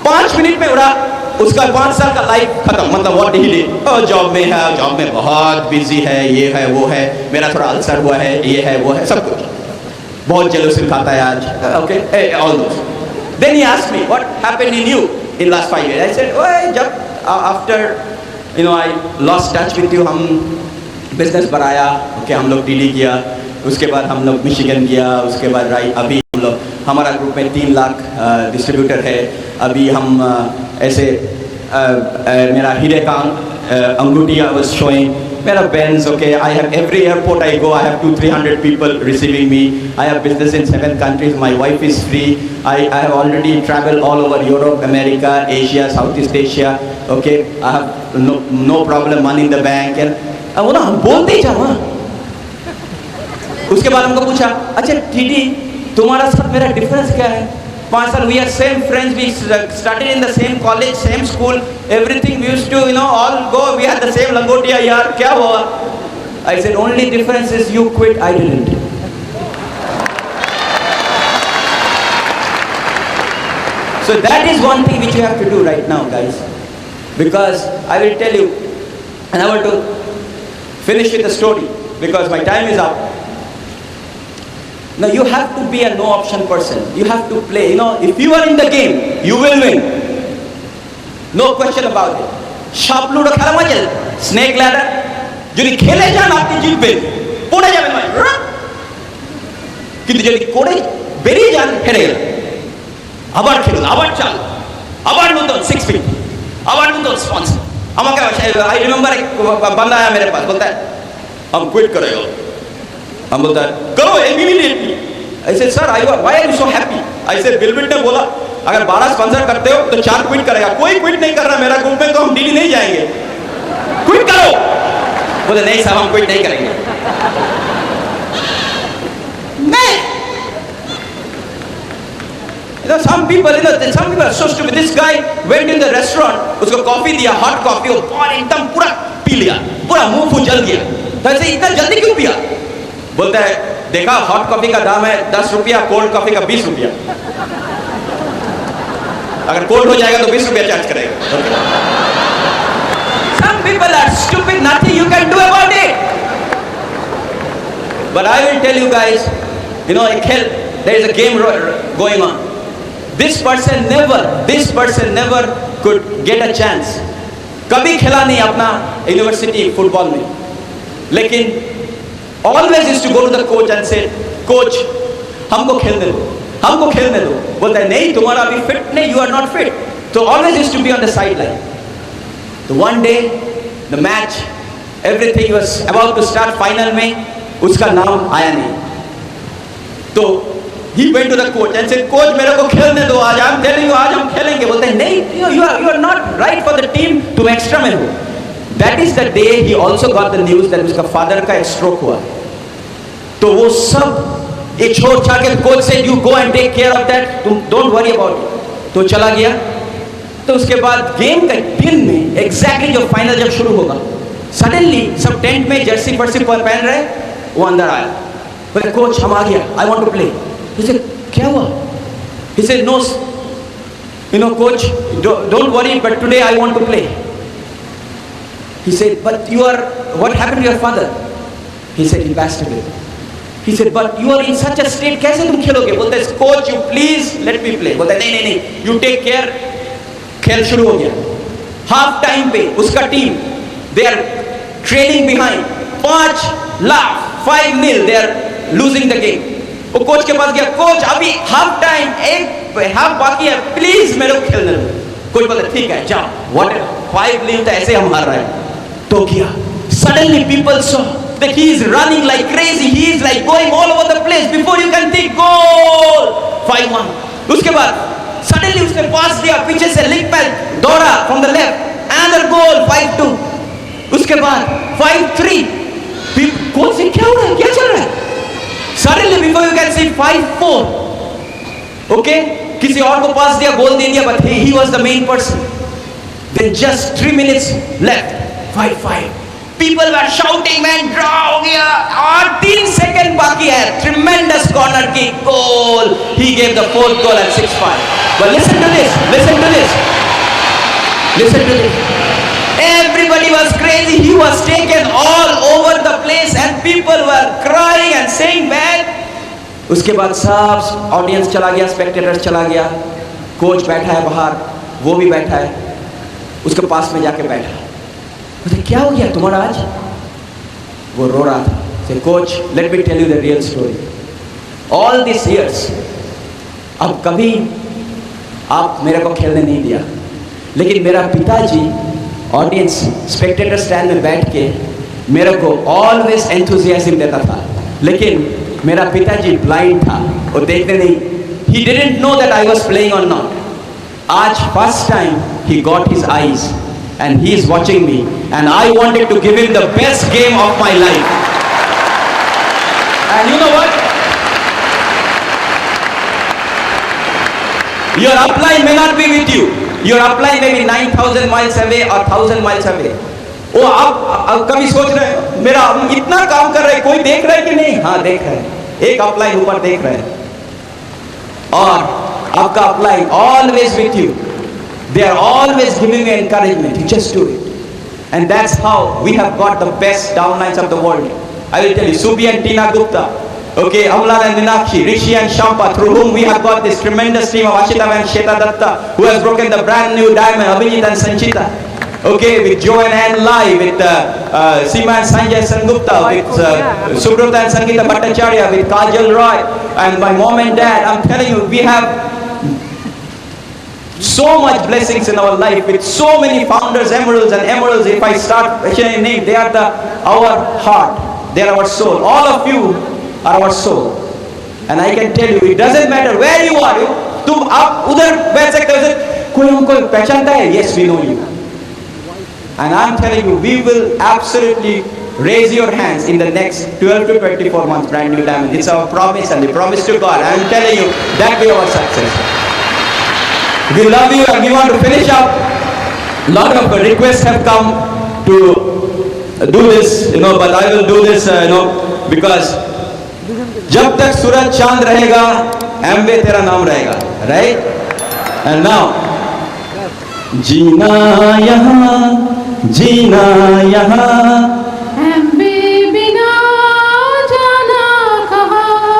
5 मिनट में उड़ा उसका 5 साल का लाइफ खत्म. मतलब व्हाट ही डिड, जॉब में है, जॉब में बहुत बिजी है, ये है वो है, मेरा थोड़ा अल्सर हुआ है, ये है वो है, सब कुछ, बहुत जेलसी खाता है आज, okay, all those. Then he asked me what happened in you in last 5 years. I said ओए, जब after you know I lost touch with you, हम बिजनेस बढ़ाया, ओके, हम लोग दिल्ली गया, उसके बाद हम लोग मिशिगन गया, उसके बाद अभी हम लोग हमारा ग्रुप में 3 लाख डिस्ट्रीब्यूटर है. अभी हम ऐसे मेरा हीरे का अंगूठी आई वाज शोइंग, मेरा Benz, okay, I have every airport I go, I have 200-300 people receiving me. I have business in 7 countries. My wife is free. I have already travel all over Europe, America, Asia, South East Asia, okay. I have no problem, money in the bank. And वो ना हम बोलते ही जाओ. उसके बाद हमको पूछा, अच्छा टीडी तुम्हारा साथ मेरा डिफरेंस क्या है? 5 साल we are same friends, we started in the same college, same school, everything we used to you know all go, we had the same लंगोटिया. यार क्या हुआ? I said only difference is you quit, I didn't. So that is one thing which you have to do right now, guys, because I will tell you, and I want to finish with a story because my time is up. Now you have to be a no option person. You have to play. You know, if you are in the game, you will win. No question about it. Sharp ludo খেলা মজা, snake ladder. যদি খেলে যান আপনি জিতবেন, পড়ে যাবেন ভাই. কিন্তু যদি করে বেরিয়ে যান হেরে গেলেন. আবার খেলুন, আবার চাল, আবার নতুন 6 feet, আবার নতুন স্পন্সর. আমাকে आई रिमेंबर एक बंदा आया मेरे पास, बोलता है हम क्विट करेगा. हम बोलता है करो immediately. I said sir why are you so happy? I said Bill Britt ने बोला अगर 12 स्पॉन्सर करते हो तो 4 क्विट करेगा. कोई क्विट नहीं कर रहा मेरा ग्रुप में, तो हम दिल्ली नहीं जाएंगे. क्विट करो. बोले नहीं साहब हम क्विट नहीं करेंगे. नहीं. You know, some people are so stupid. This guy went in the restaurant, उसको कॉफी दिया, हॉट कॉफी, वो बहुत एकदम पूरा पी लिया, पूरा मुंह फूल जल गया. तो ऐसे इतना जल्दी क्यों पिया? बोलता है देखा हॉट कॉफी का दाम है 10 रुपया, कोल्ड कॉफी का 20 रुपया. अगर कोल्ड हो जाएगा तो 20 रुपया चार्ज करेगा. Some people are stupid, nothing you can do about it. But I will tell you guys, you know, there is a game going on. This person never could get a chance. कभी खेला नहीं अपना university football में, लेकिन always used to go to the coach and say, coach हमको खेलने दो, हमको खेलने दो. बोलता है नहीं तुम्हारा अभी फिट नहीं, you are not fit. So always used to be on the sideline. So one day the match, everything was about to start, final में उसका नाम आया नहीं. तो he went to the coach and said, coach मेरे को खेलने दो आज, I'm telling you आज हम खेलेंगे. बोलते हैं नहीं, you are not right for the team, तुम एक्स्ट्रा में हो. That is the day he also got the news that उसका फादर का एक स्ट्रोक हुआ. तो वो सब एक छोड़ छाड़ के कोच से you go and take care of that, तुम don't worry about it. तो चला गया. तो उसके बाद गेम का दिन में एग्जैक्टली जो फाइनल जब शुरू होगा, सडनली सब टेंट में जर्सी पर्सी पहन रहे, वो अंदर आया. बोले कोच हम आ गया, I want to play. He said, क्या हुआ? He said, no, you know, coach, don't worry, but today I want to play. He said, but what happened to your father? He said, he passed away. He said, but you are in such a state, कैसे तुम खेलोगे? बोलते हैं, coach, you please let me play. बोलते हैं, नहीं, you take care. खेल शुरू हो गया. Half time पे उसका team, they are trailing behind. 5 lakh, 5-0, they are losing the game. वो कोच के पास गया, कोच अभी हाफ टाइम, एक हाफ बाकी है, प्लीज मेरे को खेलने दो. कोच बोला ठीक है जाओ, व्हाट 5-0 तो ऐसे हम हार रहे हैं. तो किया Suddenly people saw that he is running like crazy. He is like going all over the place. Before you can think, goal! 5-1. उसके बाद suddenly उसने पास दिया, पीछे से लिंक पैड दौड़ा from the left. Another goal, 5-2. उसके बाद 5-3. गोल से क्या हो रहा है? क्या चल रहा है? Suddenly before you can see 5-4. Okay? किसी और को पास दिया, गोल दे दिया, but he was the main person. Then just 3 minutes left. 5-5. People were shouting, man, draw हो गया और 3 सेकंड बाकी है. Tremendous corner kick, goal. He gave the 4th goal at 6-5. But listen to this. Listen to this. Listen to this. Everybody was crazy. He was taken all over the place and people were crying and saying, man. उसके बाद सब audience चला गया, spectators चला गया, coach बैठा है बाहर, वो भी बैठा है, उसके पास में जाके बैठा. बोले क्या हो गया तुम्हारा आज? वो रो रहा था. से coach, let me tell you the real story. All this years, अब कभी आप मेरे को खेलने नहीं दिया, लेकिन मेरा पिताजी ऑडियंस स्पेक्टेटर स्टैंड में बैठ के मेरे को ऑलवेज एंथुजियाज्म देता था. लेकिन मेरा पिताजी ब्लाइंड था, वो देखते नहीं. He didn't know that I was playing और नॉट. आज first time he got his eyes and he is watching me and I wanted to give him the best game of my life. And you know what? Your upline may not be with you. Your upline may be 9,000 miles away or 1,000 miles away. वो आप कभी सोच रहे हैं मेरा इतना काम कर रहे हैं, कोई देख रहा है कि नहीं? हाँ, देख रहे हैं. एक अपलाइन ऊपर देख रहे हैं और आपका upline always with you. They are always giving you encouragement. You just do it. And that's how we have got the best downlines of the world. I will tell you, Subi and Tina Gupta, okay, Amlan and Minakshi, Rishi and Shampa, through whom we have got this tremendous team of Ashita and Sheta Datta, who has broken the brand new diamond, Abhijit and Sanchita. Okay, with Joe and Ann Lai, with Seema and Sanjay Sengupta, with Subrata and Sangeeta Bhattacharya, with Kajal Roy, and my mom and dad. I'm telling you, we have so much blessings in our life with so many founders, emeralds and emeralds. If I start mentioning name, they are our heart, they are our soul. All of you are our soul. And I can tell you, it doesn't matter where you are. तुम आप उधर बैठ सकते हो, कोई हमको पहचानता है? Yes, we know you. And I'm telling you, we will absolutely raise your hands in the next 12 to 24 months, brand new diamond. It's our promise and the promise to God. I'm telling you, that will be our success. We love you and we want to finish up. A lot of requests have come to do this, but I will do this, because जब तक सूरज चांद रहेगा, एम्बे तेरा नाम रहेगा, right? And now, जीना यहाँ, एम्बे बिना जाना कहाँ.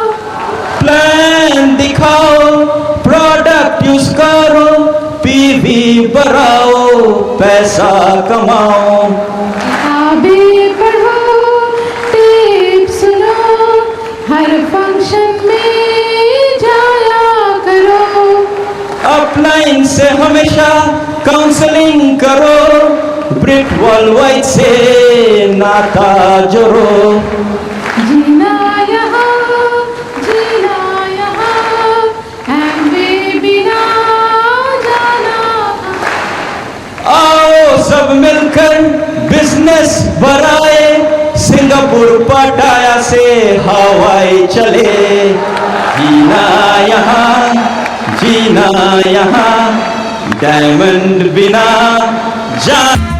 प्लान दिखाओ, प्रोडक्ट यूज करो, पीवी बढ़ाओ, पैसा कमाओ. किताबें पढ़ो, टिप्स सुनो, हर फंक्शन में जाया करो. अपलाइन से हमेशा काउंसलिंग करो, ब्रिट वर्ल्डवाइड से नाता जोड़ो. जीना यहाँ, एम्बे बिना जाना. आओ सब मिलकर बिजनेस बढ़ाए, सिंगापुर पटाया से हवाई चले. जीना यहाँ, डायमंड बिना जान.